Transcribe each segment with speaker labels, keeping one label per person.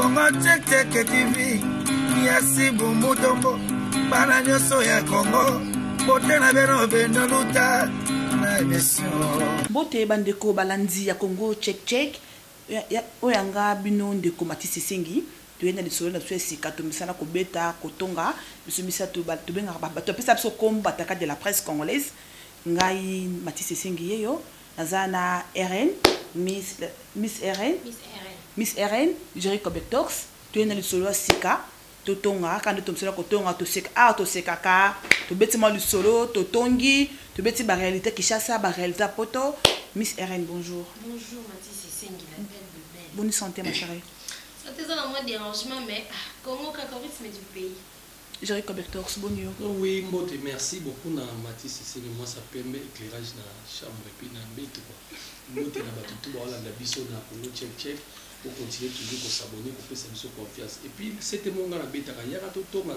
Speaker 1: Congo Check TV Miasi Bumutombo Bana nyoso ya Congo Bote na beno beno luta na émission
Speaker 2: Bote bandeko balandi ya Congo Check oyanga bino ndeko Matisse Sengi tuyenda lisolo na tuesi katomisana ko beta kotonga bisumisa to benga bato pesa biso komba bataka de la presse congolaise ngai Matisse Sengi yeyo nazana RN Miss RN Jerry Cobetox tuyenda lisolo sika totonga quand tomisana kotonga to seka to seka ka to beti mo lisolo to tongi to beti ba réalité Kinshasa ba réalité poto. Miss RN bonjour.
Speaker 3: Bonjour Matisse Sengi la belle de belle.
Speaker 2: Bonne santé ma chérie.
Speaker 3: Santé ça dans moins dérangement mais Congo rythme du pays.
Speaker 2: Jerry Cobetox bonjour.
Speaker 4: Oui, Mbote, merci beaucoup na Matisse Sengi. Moi ça permet éclairage na chambre et puis na beto quoi. Mbote na batutu ba la biso na Congo Check pour continuer toujours à s'abonner pour faire sa confiance. Et puis c'était mon gars na beta yaka to tonga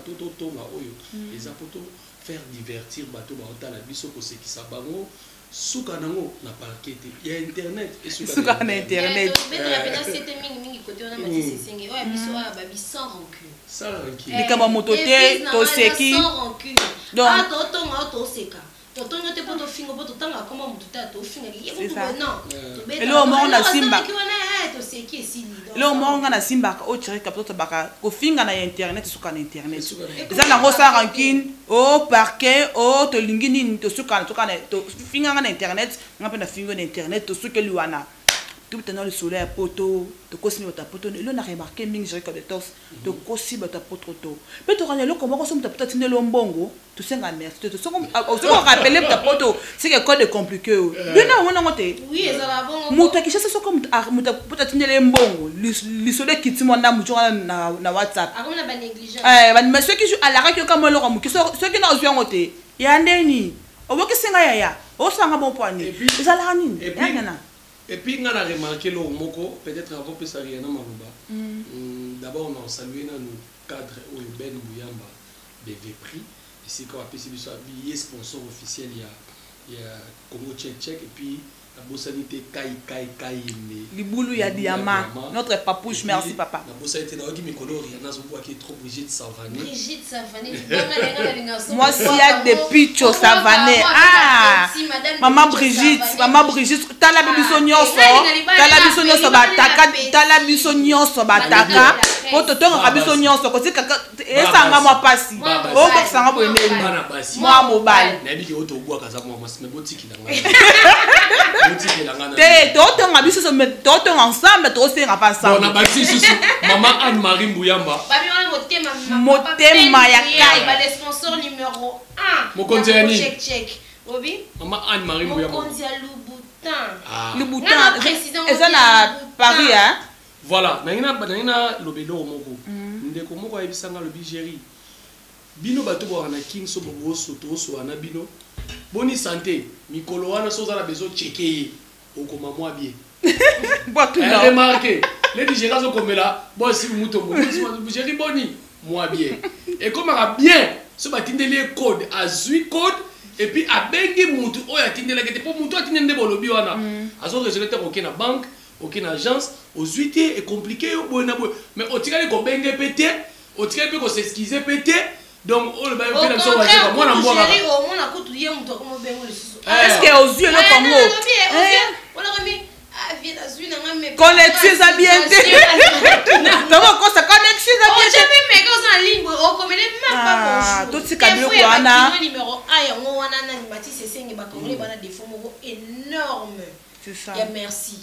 Speaker 4: oyo les apoto faire divertir bato ba ota la biso ko se ki sabango. Souka nango na parquet il y a internet et souka
Speaker 2: na internet
Speaker 3: c'était mingi côté on a Matisse Sengi ouais biso babi sans rancune
Speaker 2: ni kama motote to seki
Speaker 3: sans rancune donc to seka to te poto fingo poto tanga koma motuta to finga liye non
Speaker 2: et le moment na simba
Speaker 3: to seki si
Speaker 2: le moment na simba o tiré capito baka ko finga na internet souka na internet ça na ngo sans rancune au parquet au to lingini to souka to finga na internet ngapa na fingo na internet to souka liwana tout tenant le soleil poto to cosmi ta poto le na remarqué mingi Jerry Cobetox to cosmi ta poto to mais to kana le comment ko somme ta poto tine lo mbongo to senga merci to so ko rappeler ta poto c'est que code compliqué le na wona ngote
Speaker 3: oui ezala bongo
Speaker 2: muta kishasa so comme muta poto tine le mbongo le soleil qui timo na mujo na WhatsApp
Speaker 3: akoma ba négligence
Speaker 2: mais ceux qui jouent à la radio comme le ramu ceux qui na ozwa ngote ya ndeni oboki senga ya o sanga bon point ezala nini ya
Speaker 4: et puis, on a remarqué le moko, peut-être avant que ça vienne à Marouba. D'abord, on a salué dans nos cadres au Ben Bouyamba, BV Prix. Ici, quand on a pu s'habiller, sponsor officiel, il y a Congo Check, et puis la Bossanité Kai.
Speaker 2: Liboulou ya Diama, notre papouche, merci papa.
Speaker 4: La Bossanité Naogi Mikolo, il y en a qui est trop Brigitte Savané.
Speaker 2: Moi, s'il y a des pichos Savané, maman Brigitte, tala biso nyonso bataka, poto tonga biso nyonso ko tika esanga mwa pasi. O ko sanga boyene. Moi mobile.
Speaker 4: Na biki oto bwa kaza mwa masime botiki na ngana.
Speaker 2: Te tonga biso so tonga ensemble to senga pas ensemble.
Speaker 4: On a bâti susu maman Anne-Marie Mbuyamba.
Speaker 3: Babi on
Speaker 2: motema ya kai.
Speaker 3: Ba le sponsor numéro 1.
Speaker 4: Mokonzi yani.
Speaker 3: Check. Obi?
Speaker 4: Maman Anne-Marie Mbuyamba.
Speaker 3: Mokonzi ya Louboutin.
Speaker 2: Louboutin. Eza na Paris hein.
Speaker 4: Voilà, na lobelo moko. Ndeko moko ayebisanga lobi Jerry. Bino bato ba na king so bobo soto so ana bino. Boni santé, mikolo wana so za na bezo checker okoma mwa bien.
Speaker 2: Botu na.
Speaker 4: Remarquez, les Nigériens sont comme là, bon si muto Jerry boni moi bien. Et comme a bien, so batinde les code a zui code et puis a bengi mutu o ya tinde la kete pour mutu atinde bolobi wana. Azo résultat aucune banque, aucune agence, aux huitiers est compliqué mais au tiré ko bengi pété, au tiré ko s'excuser pété. Donc, on va faire la chose. Moi, on va faire
Speaker 2: est-ce que aux yeux, le Congo qu'on les tue à bien. Tout ce qu'il y a
Speaker 3: numéro 1 énorme. C'est ça. Merci.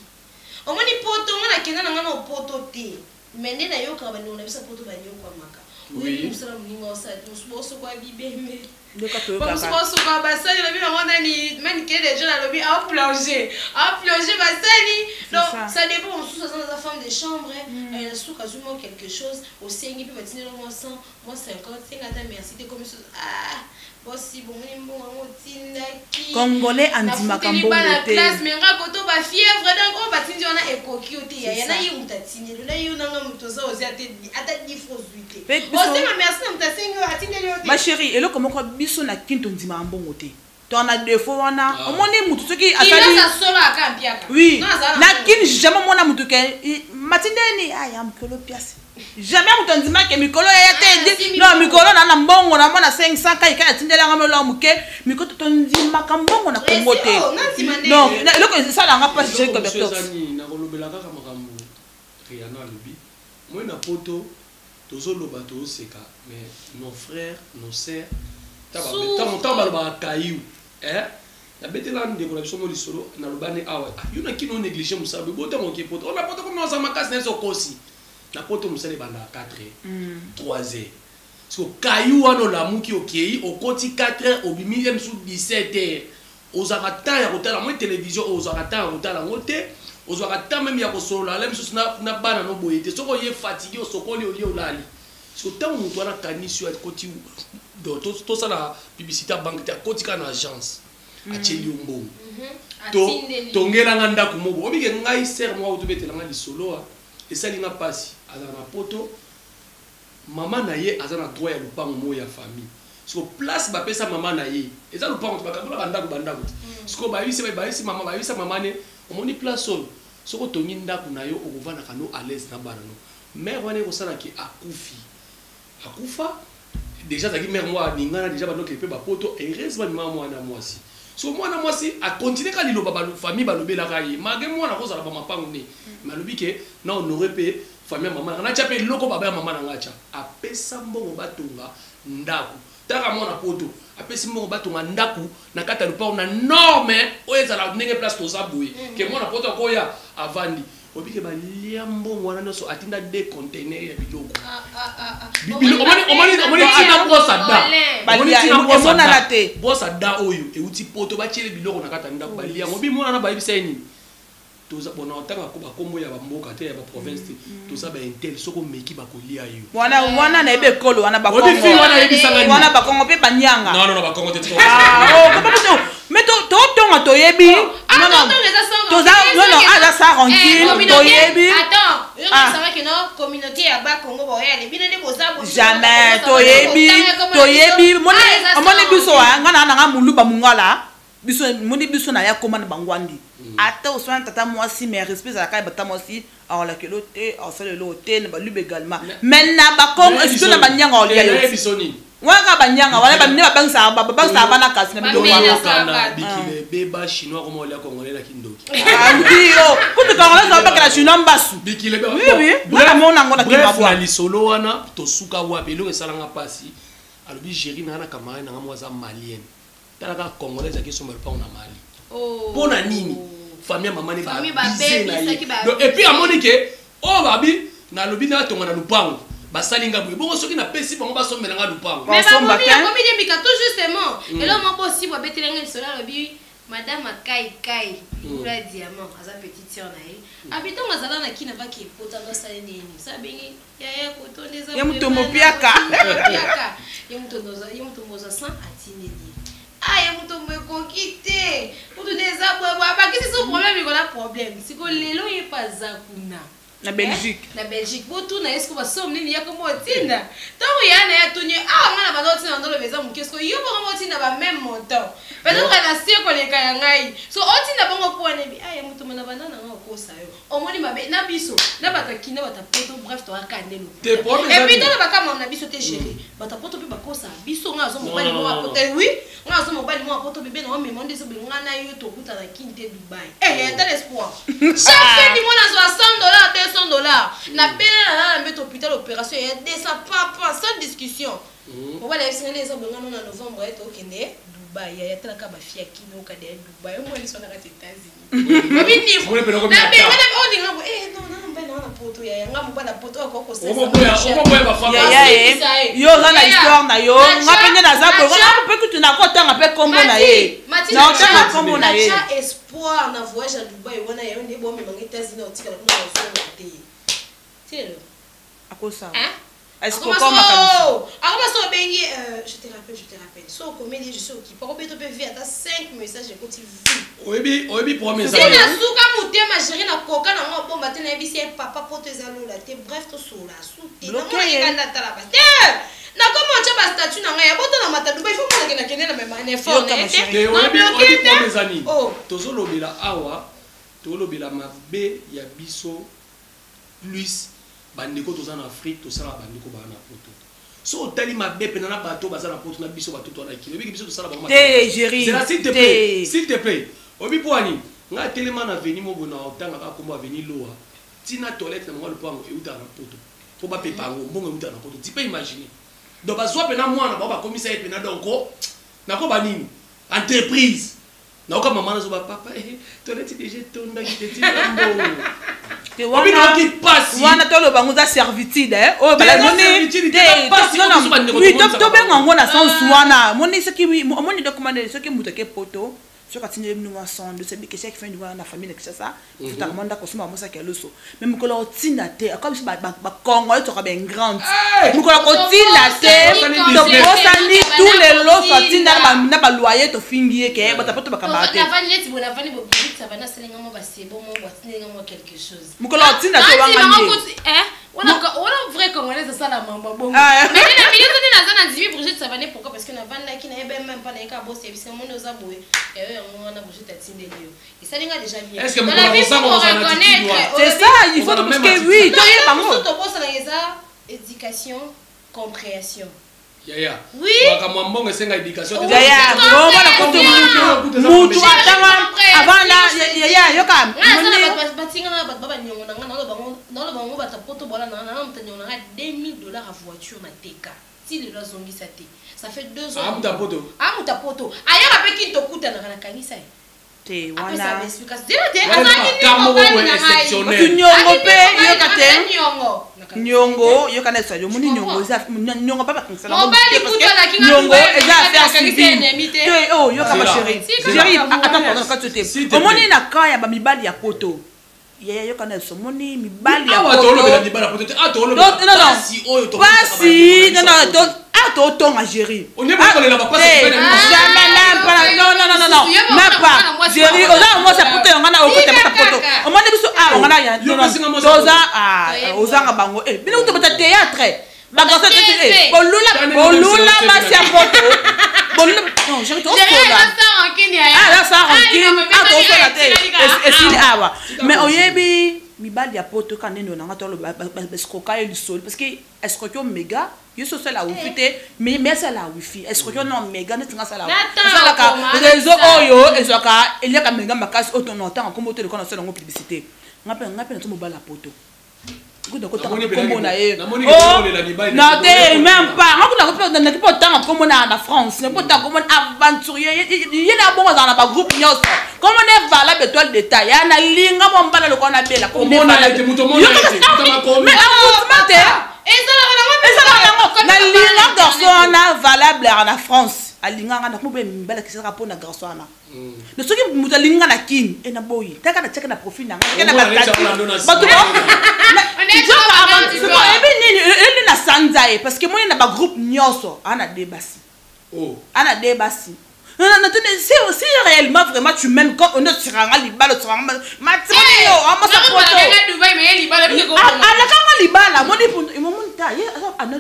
Speaker 3: Au moins, il poto, mais il y a oui, nous sommes ça dépend de la femme de chambre. Elle a quelque chose au Seigneur, puis moi 100, moi 50, merci comme ça.
Speaker 2: Congolais anti-macambo
Speaker 3: classe mais rakoto ba fièvre donc on va tindi on a ekoki ote ya na yi mutatini na yi nanga mutoza ozi ata difrosuité aussi ma merci na mutasengo atindi yote
Speaker 2: ma chérie et le comment quoi biso na kinto ndima mbongo te tu as défaut wana au moins ni mutu soki
Speaker 3: asali il a solo akampiaka
Speaker 2: oui na kin jamais mona mutu ke matindeni aya mikolo piasi jamais mutu ndima ke mikolo ya te non mikolo na mbongo na mona 500 kai kai tindela ngamo lo muke mikolo to ndima ka mbongo na kongo te non loko ça la nga pas je comme docteur
Speaker 4: na kolobela kaka makambo Rihanna lobi moi na poto tozoloba tozoseka mais nos frères nos sœurs taba ba kayu la betela ndeko na biso mo lisolo na lobane awa yuna kino négliger musabe bota mo ke poto on a poto comme on makas na so kosi na poto musale banda 4 3 so kayu wana la muki okei okoti 4 obimi sous 17 ozakata ya kotala mo télévision ozakata ya kotala ngote ozakata même ya kosolola la biso na bana no boyete soko ye fatigué osokoli oli olali so tant mutu wana kanisi ya koti to ça la publicité à banque ta koti kana agence a tsheli umbongo to ngela nganda ku mobo obike ngai ser moi utubetela ngali solo esali nga pasi ala na poto mama na ye azana droit ya lupango mo ya famille so place ba pesa mama na ye eza lupango bakabula bandako siko ba yisi mama ne omoni place solo soko tongi ndako na yo okuvana kano à l'aise na bana no mère wana ko sala ki akufa déjà ça qui mère moi ningana déjà banoke pe ba poto heureusement maman na moi si so mwana mwasi a continuer ka liloba ba famille balobela kai mage mwana ko zala ba mapangu ne malobi ke na honorer pe famille maman na chape loko baba ya maman na ngacha apesa mbongo batunga ndaku taka mwana poto apesa mbongo batunga ndaku na kata lupa na norme oyeza la ndenge place to zabui ke mwana poto ko ya avandi obike ba liambo mwana noso atinda de container ya biloko omani tina bosa da
Speaker 2: mona na te
Speaker 4: bosa da oyo euti poto ba tiele biloko na kata ndako ba liambo bi mwana na ba ibisa ni toza bona otanga ko ba kombo ya ba mboka te ya ba province te toza ba intel soko meki ba kolia yo
Speaker 2: wana na ebe kolo wana ba kongo
Speaker 4: wana
Speaker 2: ba kongo pe banyanga
Speaker 4: non ba kongo te
Speaker 2: mais to yebi non ada ça ranking to yebi
Speaker 3: attends ça va que non communauté ya ba Congo ba ya le bino de bozabo
Speaker 2: jamais to yebi moni biso ngana na muluba mungala biso moni biso na ya koma na bangwandi ata oswana tata mwasi mais respect za ka bata mwasi alors la kelote en fait le hôtel ba lube également maintenant ba Congo surtout na banyanga olia yo
Speaker 4: bisoni
Speaker 2: wanga banyanga wala ba mine bangsa bana kasi na bilo
Speaker 4: wana bikile beba chinois comme olia congolais la kindoki
Speaker 2: ndio kutu congolais za bakela chinois mbasu
Speaker 4: bikile ba
Speaker 2: oui mwana mona ngona
Speaker 4: kimabwa na lisolo wana to suka wapi lo esalanga pasi alobi géri na kamara na mwaza malien talaka congolais qui sont pas na Mali pona nini famille maman ne ba et puis amoni ke o babi na lobi na tonga na lupango basalinga boye bongo soki na pesi bango basombela nga lupango
Speaker 3: mais ba momi ya komi de bika tout justement et là mo bosi bo betelenga lisolo lobi madame kai la diamant aza petite sœur na ye habito mazala na kina ba ki pota no sale nini sa bengi ya kotondeza
Speaker 2: ya mutombo piaka
Speaker 3: ya mutombo sans atineli ya mutombo kokite mutuneza bwa ba kisi so problème ikola problème siko lelo ye paza kuna
Speaker 2: na Belgique
Speaker 3: botu na esko basom nini ya komo tinda tango yana ya tunye ngana baloti na ndolo beza mukesko yo bongo tinda ba même montant peut-être na siko le kaya ngai so otinda bongo po ne bi ya mutombo na banana ngo kosa yo omoni mabe na biso na batakina batapoto bref to akandelo et puis dans ba kama na biso te chéri batapoto pe bakosa biso nga zo mobali mo apoto oui nga zo mobali mo apoto bebe na me monde so be ngana yo to kuta na kinte Dubai ya ta l'espoir chaque fois ni mona zo $100 $200 na pena na mbeto hôpital opération ya desa papa sans discussion on va les signaler ça benga na novembre et okende Dubai ya tala ka ba fia kino ka de Dubai mo li sona ka États-Unis mobini na be ngana o dinga bo non mbe na poto ya nga mo bana poto ko ko sesa
Speaker 2: yo na histoire na yo ngapende na za bo ngapa pe kutu na ko tanga pe kombo na ye na tanga kombo na ye
Speaker 3: espoir na voyage à Dubai wana ya ndi bo me manga États-Unis otika na mo so te c'est le
Speaker 2: akosa Est-ce que comme Makaliso?
Speaker 3: Je te rappelle. So comédie, je suis occupé. Par contre, tu peux vivre à 5 messages de côté vie.
Speaker 4: Oui, pour un message.
Speaker 3: Si na souka muté ma chérie na koka na moi bon matin na bisi papa poto ezalo la te bref to sola souti. Na moi yekanda tala ba. Na comment tu as statut na ngaya boto na mataduba il faut que na kende na même effort na te.
Speaker 4: Oui, pour mes amis. Tozolobela awa, tozolobela mabe ya biso plus bandeko toza na Afrique tosala bandeko ba na poto. So tali mabe pena na bato baza na poto na biso bato to na kilo biso tosala ba. S'il te plaît. Obi poani nga telema na veni mo bona otanga ka komba veni loa. Tina toilette na mo le pango euta na poto. Po ba pepango mbongo euta na poto. Tu peux imaginer. Donc bazwa pena mwana ba komisa e pena donc na ko ba nini? Entreprise. Na ko mama na zo ba papa toilette déjà tonda ki te tilambo.
Speaker 2: Wana tolo bango za servitude oh bala moni oui to benga ngona sans wana moni ce qui moni documenter ce qui mutake poto ce ka tinye mnu wason de c'est que chaque fin de na famille que ça tout à monde ko suma mosa ke loso même ko lo tina te comme si ba Congo to ka ben grande mu ko tina te to posani tous les lots tina na ba loyer to fingie ke ba poto ba kamate
Speaker 3: la vanille ti bona vanille bo ça va na selinga mo ba sebo mo ba tinga mo quelque chose
Speaker 2: mu ko lo tina te
Speaker 3: on a vrai congolais ça la maman bon mais na milieu de na zana 18 Brigitte ça va ne pourquoi parce que na vanda qui na même pas na ka bo service mo no za boye on a Brigitte atindeli et ça linga déjà bien
Speaker 4: est-ce que mon
Speaker 2: c'est ça il faut parce que oui toi il pas moi
Speaker 3: to bossa na eza éducation compréhension
Speaker 4: Yaya.
Speaker 3: Oui.
Speaker 4: Waka mwambongo senga éducation.
Speaker 2: Yaya, bon voilà koto mutu atama avant na yaya yoka.
Speaker 3: Batinga na baba nyongo na ngana bango bata poto bola na mtanyo na $2000 à voiture na teka. Si le zongi sa te. Ça fait 2 ans.
Speaker 4: Amuta poto.
Speaker 3: Aya ba peki to kuta na kana kanisa.
Speaker 2: Te wana.
Speaker 4: Nyongo
Speaker 2: pe yoka te. Nyongo yoka na sa yo muni nyongo za nyongo papa kanisa na nyongo eza affaire civile oh yoka ma chérie attends pendant quand tu t'es omoni na kaya ba mibali ya poto yaya yoka na so moni mibali ya poto non to tonga géri
Speaker 4: on est pas dans la papa
Speaker 2: jamais non même pas géri oza moi ça poto ngana okote mata poto omoni biso ngana ya toza ozanga bango bino to bata théâtre bagarre te bolula basi ya poto bolula non géri to mais oyebi mibali ya poto quand neno nanga to lo escroquer le sol parce que escroquer méga yo so la wifi mais ça la wifi escroquer non méga netinga ça la ça la réseau oyo ezoka elia ka méga makasi otonota comme oto le kana ça ngo publicité ngape na to mobala poto kuda ko tanga kombo na ye non te même pas ngakuda na ko tanga kombo na France ne pas kombo aventurier yena bongo dans la groupe nyos comme on est valable étoile détail na linga mo mbala le kona bela
Speaker 4: kombo na te muto mo na te
Speaker 2: mais amoutemate na linga garçon na valable en France alinga na ko be mbala ki sera pour na garçon na le soki muto linga na kin e na boyi taka na check na profil na na ba elle na sanzae parce que moi na ba groupe nyoso ana debasi non c'est aussi réellement vraiment tu m'aimes quand on est sur un libala sur un matrimonio on sa photo ala kanga libala moni monta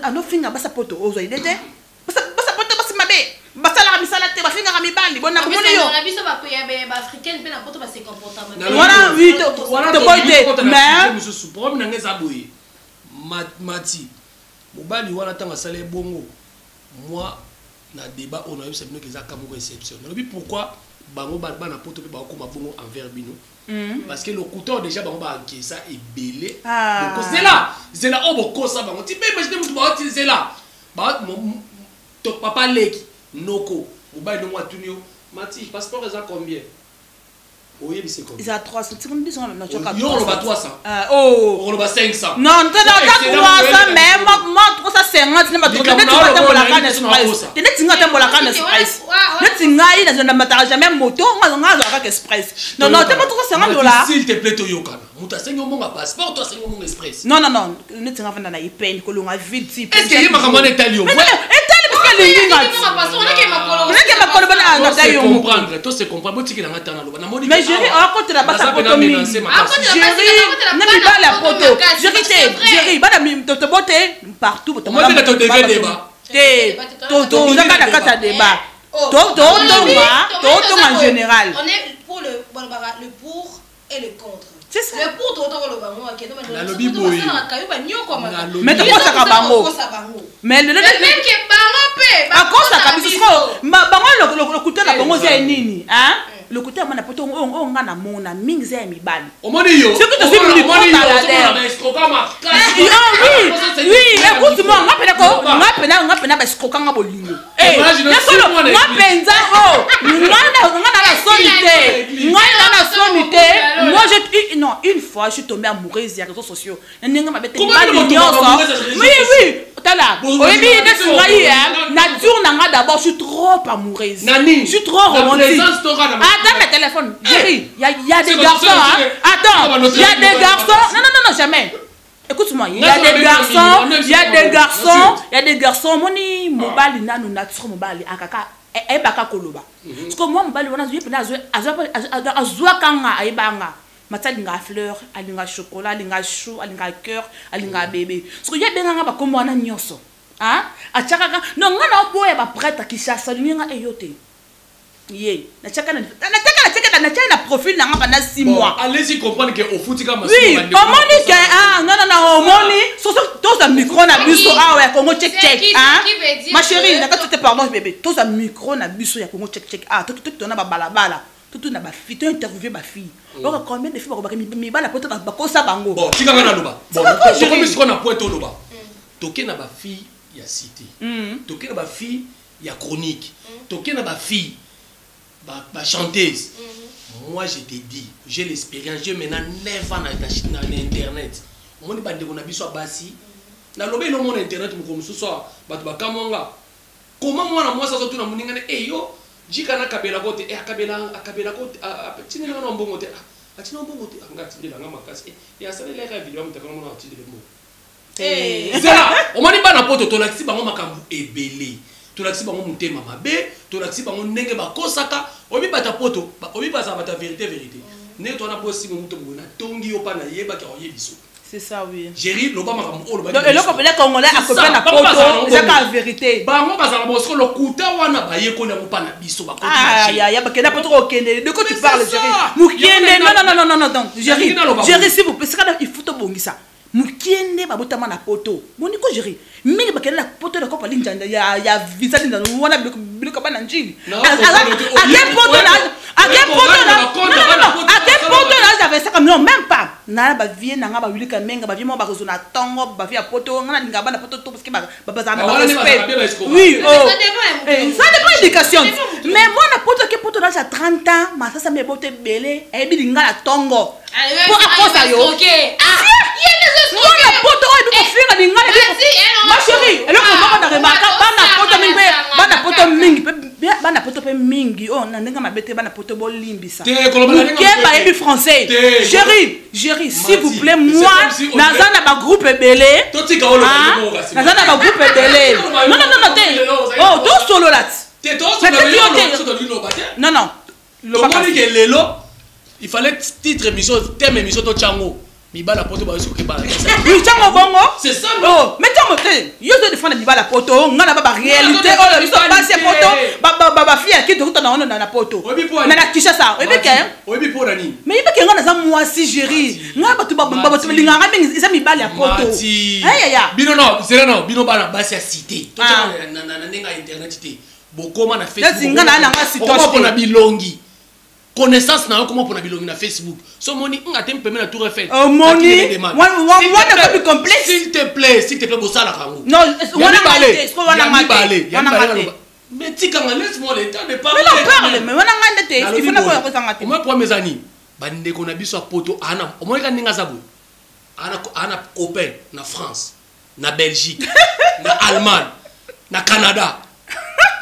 Speaker 2: ano finga basa poto ozo idete basa poto basi mabe basa la misala te bafinga ka mibali bona komoni yo
Speaker 3: na biso ba kuya ba africaine pe na poto ba se comportement
Speaker 2: voilà oui to boite mais
Speaker 4: mususu problème na ngeza boye mati mobali wana tanga sale bongo moi na débat on a eu c'est que ça comme exception mais pourquoi bango ba na poto pe ba ko mabongo envers bino parce que le couteau déjà bango ba qui ça est belé donc c'est là on boko ça bango tu peux imaginer mutu ba utiliser là ba to papa leki noko mobali no mwatunio mati passeport ça combien oui, c'est combien?
Speaker 2: Ils ont 300. C'est comme disons maintenant tu as
Speaker 4: 400. Yo, on va 300.
Speaker 2: Oh,
Speaker 4: on va 500.
Speaker 2: Non, tu as 300 mais moi 300 50 na bato net ngata molaka na express net ngata molaka na express net ngai na zona matara jamais moto nga zo ka express non non te pas $350
Speaker 4: s'il te plaît toyokana muta sengo monga passeport to sengo monga express
Speaker 2: non non non net nga vanda na ipeni ko longa vite type
Speaker 4: est-ce que yema kamone tali yo
Speaker 2: etali parce que linga on a makolo bana na tayo
Speaker 4: comprendre to se comprendre botiki na ngata na loba na moni
Speaker 2: mais chérie on raconte la base poto mi chérie na mi bala poto chérie bana mi to bote partout to
Speaker 4: moi te devait débat
Speaker 2: to na kana kata débat to en général
Speaker 3: on est pour le pour et le contre.
Speaker 2: C'est ça.
Speaker 3: Le pour tout le bango qui
Speaker 4: la lobby boy.
Speaker 2: Mais to kosa ka bango. Mais le même
Speaker 3: que bango pe.
Speaker 2: A kosa ka biso bango le couteau na bango za nini, hein? Le côté mana poto on nga na mona mingi za mibali.
Speaker 4: Omoni yo.
Speaker 2: Ce que tu fais moni oui, écoute-moi, nga pena ba escroquer nga bolingo. Eh, nga penza nga na la solité. Nga na la solité. Moi non, une fois je suis tombée amoureuse des réseaux sociaux. Nenga ma bête oui, tala. Oyebi netu ngai nature nanga d'abord je suis trop amoureuse. Je suis trop romantique. Attends mes téléphones. Chérie, il y a des garçons hein. Attends, il y a des garçons. Non, jamais. Écoute-moi, il y a des garçons, moni mobali nanu nature mobali akaka ebaka koloba. Parce que moi mobali wana azwa kanga aibanga. Matalinga fleur, alinga chocolat, alinga chou, alinga cœur, alinga bébé. Parce que y a des gens qui comme wana nyonso. Hein? Achaka non ngana boya ba prête ki chassa linga eyote. Yé, na chaka na na profil na pendant 6 mois.
Speaker 4: Allez-y comprendre que au foot comme
Speaker 2: oui, comment dit que non, moni, so tous un micro na biso ouais, Congo check hein. Ma chérie, na te pardon bébé, tous un micro na biso ya Congo check tout na ba balabala. Tout na ba fille, tu interviewer ma fille. Donc combien de filles ba mi bala poto ba kosa bango.
Speaker 4: Bon, tika ngana loba. Bon, je comme ce qu'on a pointé loba. Toké na ba fille ya cité. Toké na ba fille ya chronique. Toké na ba fille ba chanteuse. Moi je te dis, j'ai l'expérience, j'ai maintenant 9 ans na internet. On dit bande on a biso basi. Na lobé le monde internet mo comme ce soir, ba ba kamonga. Comment moi ça surtout na muninga eh yo jika na kabela kote akabela kote tini na mbongo te atina mbongo te ngati ndela nga makasi ya sala le ka video mutaka mona atinde le mo zela o mani bana poto to laksi bango makambu ebele to laksi bango mutema mabe to laksi bango ndenge bakosaka obi bata poto obi basa bata vérité ne to na bosi mo muto bona tongi yo pana yeba ka oyebiso.
Speaker 2: C'est ça, oui.
Speaker 4: Géry, le bas
Speaker 2: et le Congolais a copié la photo, c'est la vérité.
Speaker 4: Bah, moi, le couteau, on a baillé qu'on a pas la biso.
Speaker 2: Ah, il y a pas de quoi tu parles, Géry? Non, Géry, s'il vous plaît, il faut te bon ça. Mukiende babotama na poto. Moniko Géry. Mingi bakela la poto de kopa linja ya visa linja wana biloko bana njili. J'avais ça comme non même pas. Na ba vie na nga ba wilika menga ba vie mo ba rezona tongo ba vie poto ngana linga bana poto to parce que ba bazana ba respect. Oui, oh. Ça dépend d'éducation. Mais moi na poto ke poto dans 30 ans, ma ça me bote belé e bi linga la tongo. Pour akosa yo. OK. Moi la poto e bi ko finga linga ma chérie, elle comment na remarka bana poto mingi bana poto pe mingi oh na ndenge mabete bana poto bolimbisa. Keba ebi français. Géry, s'il vous plaît, moi, nazana ba groupe belé. Nazana ba groupe belé. Non. Oh, tout solo là. Non.
Speaker 4: Il fallait titre émission, thème émission to Tchango. Mibala poto ba so keba.
Speaker 2: Oui, Tchango bongo.
Speaker 4: C'est ça.
Speaker 2: Oh, mais Tchango yo te défendre Mibala poto, ngana ba réalité oh biso passer poto, ba fille qui te na na poto. Na na kisha ça. Oyebi ke?
Speaker 4: Oyebi po nani?
Speaker 2: Mais ibe ke ngana za moi si Géry. Nga batu ba linga nga isa Mibala poto. Ya.
Speaker 4: Bino bana basi ya cité. To na nenga internet té. Bokoma na Facebook.
Speaker 2: Ngana na nga situation.
Speaker 4: Comment na bilongi. Connaissance na comment pour na bilongi na Facebook. So moni ngate mpeme na Tour Eiffel.
Speaker 2: Oh moni. Wana plus complexe.
Speaker 4: S'il te plaît, bosala kango.
Speaker 2: Non, wana balé.
Speaker 4: Mais tika laisse-moi le temps de parler.
Speaker 2: Mais wana ngande te. Il faut na ko ko ngate.
Speaker 4: Moi pour mes amis, bande ko na biso poto ana. O moi ka ninga zabu. Ana copain na France. na Belgique, na Allemagne, na Canada.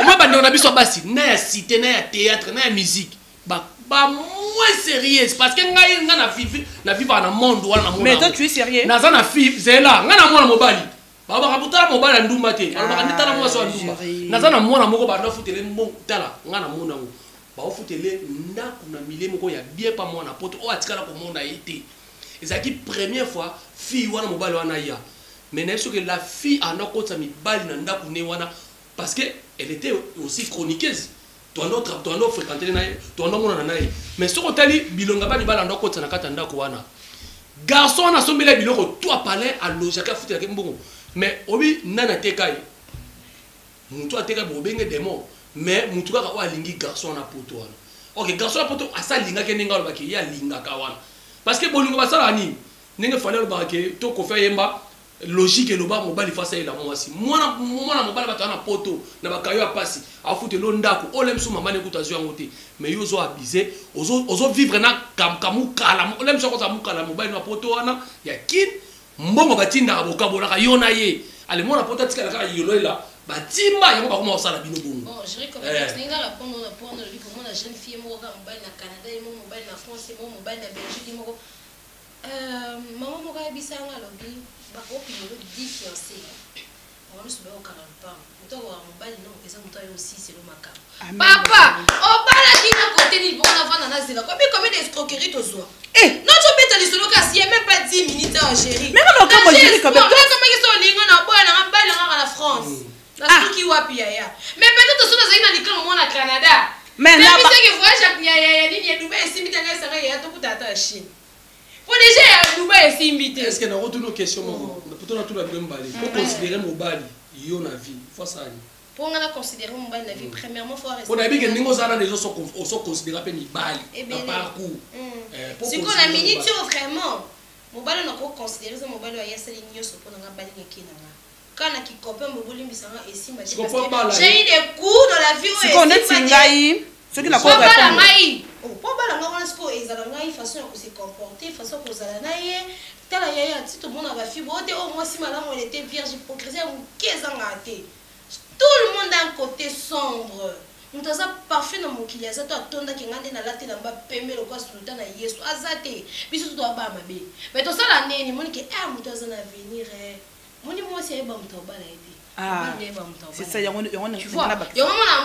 Speaker 4: Moi bande on a biso basi na ya cité na ya théâtre na ya musique. Ba moins sérieux parce que ngai nga na vivre na monde wala na monde.
Speaker 2: Mais toi tu es sérieux?
Speaker 4: Na za na vivre c'est là, nga na mona mobali. Ba ba kabutala mobali ndumba te. Ba ka nditala mwa so ndumba. Na za na mona moko ba ndafutele mbongo tala nga na mona ngo. Ba ofutele ndaku na milieu moko ya bien pas mona poto o atikala ko mona été. Et ça qui première fois fille wana mobali wana ya. Mais n'est-ce que la fille en a kota mi bali na ndaku ne wana parce que elle était aussi chroniqueuse. Tu en as fréquenté naïe, tu en as mon naïe. Mais ce qu'on t'a dit, bilonga ba ni bala ndo kota na kata ndaku wana. Garçon na sombela biloko toi parler à lojaka futi la kembongo. Mais obi nana tekai. Mutu ateka bo benge démon. Mais mutu ka wa lingi garçon na poto wana. OK, garçon na poto asa linga ke ninga lo baki ya linga ka wana. Parce que bolunga basala ni ninga fallait le barake to ko fe yemba logique et le bas mobile face à la moi si moi mobile batana poto na bakayo ya pasi a foutre l'ondako olem sou maman écoute azio ngote mais yo zo abusé ozo vivre na kamukala olem so ko za mukala mobile na poto wana ya kin mbongo batinda abokabola ka yona ye ale mona poto tika ka yolo la batimba yango ba ko sala bino bongo
Speaker 3: bon je comme ninga la pour le livre mon jeune fille mo ka mobile na Canada mo mobile na France mo mobile na Belgique mo maman mo ka bisanga lobi ba opinion de 10 fiancés on ne se met au canal pas autant voir mobile non et ça montagne aussi c'est le macabre papa au bala qui na côté ni bon avant na zela combien d'escroqueries to zo non tu peux te laisser le cas il y a même pas 10 minutes en chérie
Speaker 2: mais non comme moi je comme
Speaker 3: toi comment ils sont lingo na boy na mbala na la France na suki wapi ya mais peut-être so na zaina likama mwana Canada mais là c'est que voyage ya ligne Dubaï si mitanga sanga ya to kutata Chine. Pour déjà Dubaï est invité.
Speaker 4: Est-ce que dans retourne aux questions pour tout la même balai pour considérer mon bali yo na vie faut ça
Speaker 3: pour on a considérer mon bali na vie premièrement faut rester
Speaker 4: on a dit que ningo zana les gens sont considérés comme ni bali na parcours
Speaker 3: c'est qu'on a minute vraiment mon bali on a considérer ça mon bali ya sali nyoso pour nga bali ngeki na quand on a qui copain mo bolimbi sanga esima parce que j'ai eu des coups dans la vie où
Speaker 2: c'est qu'on est tingai ce qui n'a pas
Speaker 3: répondre pour bala nga wana siko ezala ngai façon ya se comporter façon kozala na ye tala yaya ti to mona ba fibre ote au moins si madame elle était vierge hypocrisie qu'est-ce ngate tout le monde a un côté sombre mutu aza parfait na mokili aza to atondaki nga nde nalati na mba pembe lokwa sultan na yesu aza te biso to toaba mabe mais tosala nini moni ke mutu aza na avenir moni mwasi ayeba mutu abala ye te
Speaker 2: c'est ça yango
Speaker 3: mona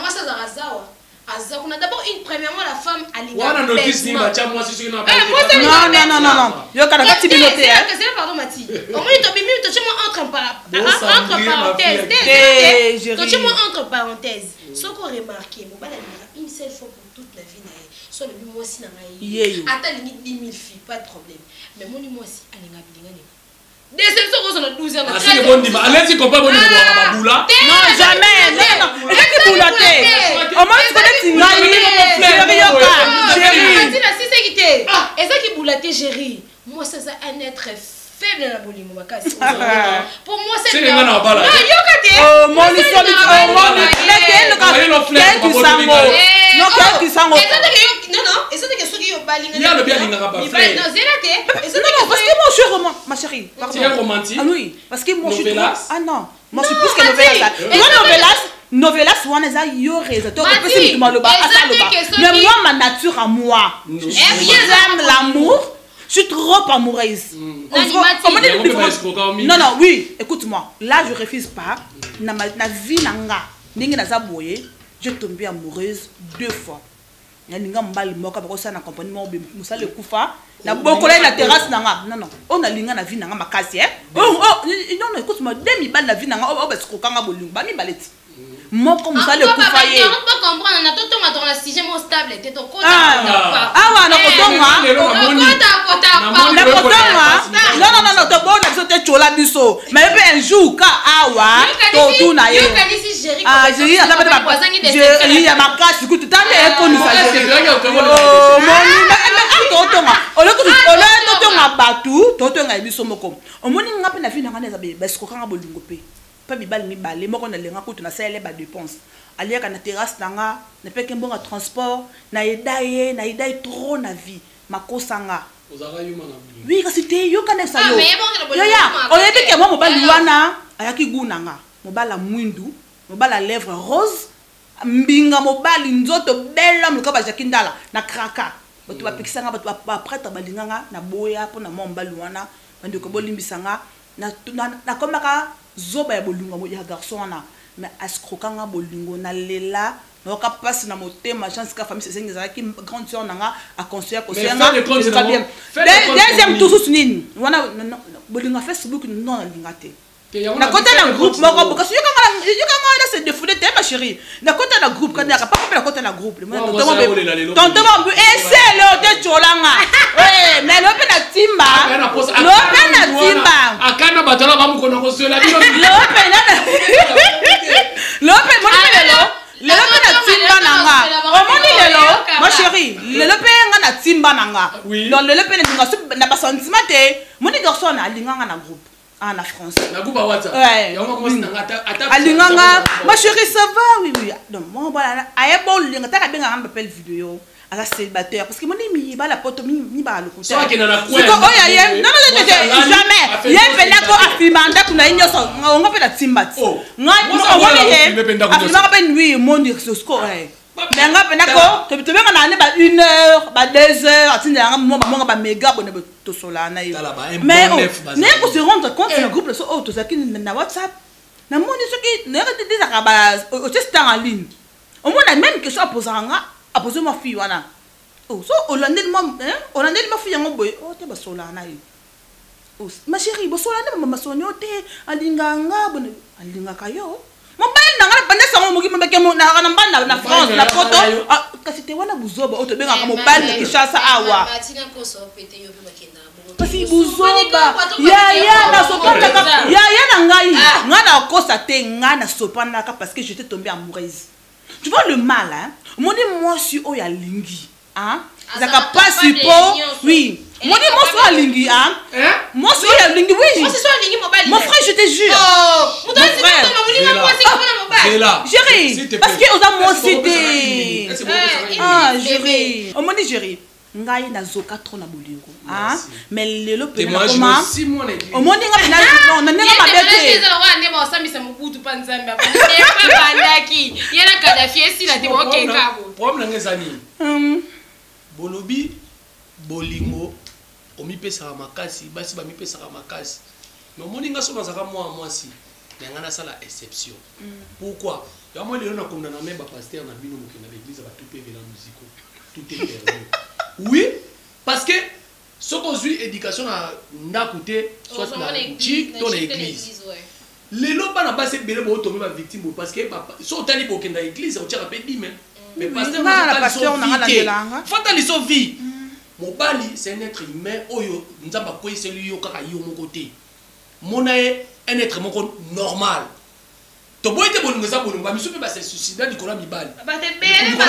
Speaker 3: mwasi azaka zawa azakuna d'abord une premièrement la femme
Speaker 4: wana notice ni bacha mwasi soki na
Speaker 2: non yo kana kati bilote
Speaker 3: c'est pardon Mati au moins to bimi to chimo entre parenthèses to chimo entre parenthèses ce qu'on remarqué mo bala une seule fois pour toute la vie na so le bi mwasi na ngai ata lingi 10 000 filles pas de problème mais moni mwasi alinga bilinga ne déception qu'on a 12 ans
Speaker 4: ah c'est bon dit allez-y compas bon boire babula
Speaker 2: non jamais non et boula te au moins tu connais tingali
Speaker 3: chérie la si c'est qui t'es et ça qui boula te chérie moi c'est ça un être faible na bolimo makasi pour moi c'est
Speaker 4: non
Speaker 3: yokate
Speaker 2: oh mon histoire non quel qui sango
Speaker 3: non et ça que ceux qui ont balinga
Speaker 4: il y a le bien linga ba frère
Speaker 3: non c'est là te et ça
Speaker 2: non parce que moi je suis roman ma chérie pardon
Speaker 4: c'est un romantique
Speaker 2: ah oui parce que moi je suis ah non moi je suis plus que novelas novelas wana za yo reza to ko pesi mutuma loba asaloba mais moi ma nature à moi j'aime l'amour je suis trop amoureuse. Non, oui, écoute-moi. Là, je refuse pas. Dans ma vie, j'ai tombé amoureuse 2 fois. Ninga mbali moka bako sana compagnie mo musale kufa na bokola na terrasse nanga non on a linga na vie nanga makasi non écoute-moi demi bal na vie nanga o basiko kanga bolingo ba mi baleti moko musale kufa ye
Speaker 3: on peut comprendre na toto ma dans la sujet mo stable te to kota
Speaker 2: na kotonga non to bona biso te chola biso mais pe un jour ka awa to tu na ye Jéri a pas de Jéri ya makasi kutu tande e ko nisa totonga batu totonga biso moko omoni nga pe na vie na ngana za be basiko kanga bolingo pe pa bibali mibale moko na lenga kutu na sele ba dépense aliaka na terrasse nanga na peke mbonga transport na edaye trop na vie makosanga Oui, kasi te yo kana sa yo.
Speaker 3: mais bon,
Speaker 2: Yo ya, oyebi ke mo mobali wana ayaki gunanga. Mobala mwindu, mobala lèvre rose, mbinga mobali nzoto bella mluka ba jakindala na kraka. Bato ba pikisanga bato ba prêtre balinganga na boya po na mobali wana bandeko bolimbisanga na komaka zoba ya bolunga mo ya garçon wana mais askrokanga bolingo na lela. Donc, passe dans mon thème, ma chance que la famille c'est qui grande sœur nanga a construit pour ça. Deuxième tour sous nini. Wana bolinga Facebook non lingate. Na côté na groupe moko parce que yo kanga se défouler te ma chérie. Na côté na groupe quand pas na côté na groupe. Tonton mo c'est le te cholanga. Ouais, mais le pe na timba. Le pe na timba.
Speaker 4: Akana batala ba mu kono ko sola.
Speaker 2: Le pe na. Le pe mo le le na timba nanga. Omoni lelo, ma chérie, le pe nga na timba nanga. Donc le pe na na ba sentiment te. Moni garçon na linganga na groupe. En France.
Speaker 4: Na groupe WhatsApp.
Speaker 2: Ouais. Alinganga, ma chérie ça va oui oui. Donc moi voilà, aye bon linga ta ka benga ngamba pel vidéo. Ala célibataire parce que moni mi ba la poto mi ba le côté.
Speaker 4: So akena na
Speaker 2: kwa. Oh ya non jamais. Ye pena ko afimanda kuna inyoso. Nga pe na timbati. Nga afimanda pe nuit monde sur score. Mais nga pena ko to benga na ne ba 1 heure, ba 2 heures, atinda nga mo ba méga bonne to sola na yo. Mais ne ko se rendre compte le groupe so oh to ça qui na WhatsApp. Na moni ce qui ne rete des araba au test en ligne. Au moins la même question à poser à poser ma fille wana. Oh so Hollande ma fille ngo boy oh te ba sola na yo. Oh ma chérie bo sola na mama sonyote alinganga bonne alinga kayo. Mobile nanga bande sango mugi mbeke mo na France na photo kasi te wana buzoba oto benga ka mobile na Kinshasa awa kasi buzoba ya na sopanda ya na ngai nga na kosa te nga na sopanda ka parce que j'étais tombée amoureuse. Tu vois le mal hein mon dit moi suis o ya lingi hein zaka pas support oui mon dit moi suis lingi hein moi suis ya lingi oui
Speaker 3: moi suis lingi mobile
Speaker 2: mon frère je te jure
Speaker 3: mon frère
Speaker 2: chérie parce que aux amours c'était chérie on m'a dit chérie ngai na zoka trop na bolingo hein mais lelo pe na comment on m'a dit non na nenga mabete
Speaker 3: on ba osambisa mukutu pa nzambe apa ne pa bandaki yena Kadhafi esi na te okeka bo
Speaker 4: problème ngezani bolobi bolingo omi pesa makasi basi ba mi pesa makasi mais moninga so bazaka mwasi mais ngana sala exception pourquoi ya moi lelo na kondana na memba pasteur na bino mokina l'église ba tout pévé la musique tout est permis oui parce que ce qu'on suit éducation na ndakoute soit na chic dans l'église lelo bana base belé bo tomber ba victime parce que so tali bo kenda église o tira pe dime mais pasteur na fatali so vie mobali c'est un être humain oyo nzamba ko iseli yo kaka yo mon côté monae un être moko normal to boite bolingo za bolingo ba misu pe ba se suicide dikola mibali
Speaker 3: ba te bele ba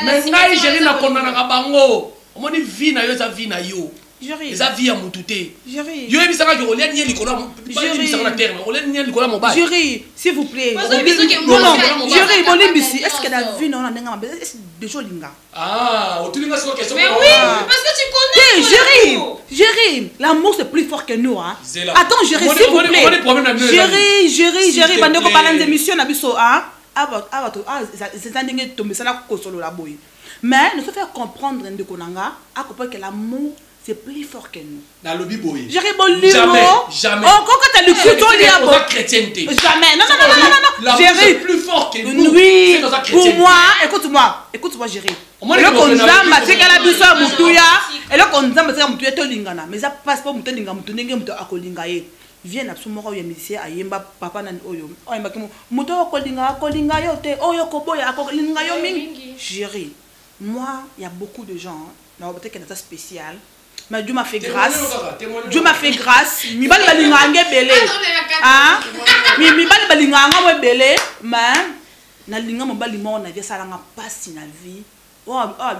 Speaker 4: mais ngai jeli na kondana ka bango omoni vie na yo za vie na yo eza vie ya mutu te yo ebisaka ke olia nie likola ebisaka na terme olia nie likola mobali
Speaker 2: jury s'il vous plaît jury bolimbisi est-ce que la vie non ndenga mabe est déjà linga
Speaker 4: otulinga siko question
Speaker 3: mais oui parce que tu connais
Speaker 2: jury l'amour c'est plus fort que nous hein attends jury s'il vous plaît jury bandeko parlant d'émission na biso hein c'est un dingue tomber ça la kosolo la boy mais nous se faire comprendre ndeko nanga à comprendre que l'amour c'est plus fort que nous.
Speaker 4: Dans le biboy.
Speaker 2: Jamais. Oh, quand tu as le couteau, il y a
Speaker 4: chrétienté.
Speaker 2: Jamais. Non.
Speaker 4: C'est plus fort que nous.
Speaker 2: Oui. Pour moi, écoute-moi, Géry. Le konzamba, c'est qu'à la biso à Moutouya. Et le konzamba, c'est à Moutouya, tu lingana. Mais ça passe pas Moutouya, Moutouya, Moutouya, Akolingaye. Viens absolument au musicien, Ayemba, papa, nan Oyo. Oyemba, Moutouya, Akolinga, yo, te, Oyo, Koboya, Akolinga, yo, Ming. Géry. Moi, il y a beaucoup de gens, peut-être qu'il y a spécial. Mais Dieu m'a fait grâce. Dieu m'a fait grâce. Mi bal balinganga belé. Ah. Mi bal balinganga belé. Mais na linga mo bali mo na vie sala nga passe na vie.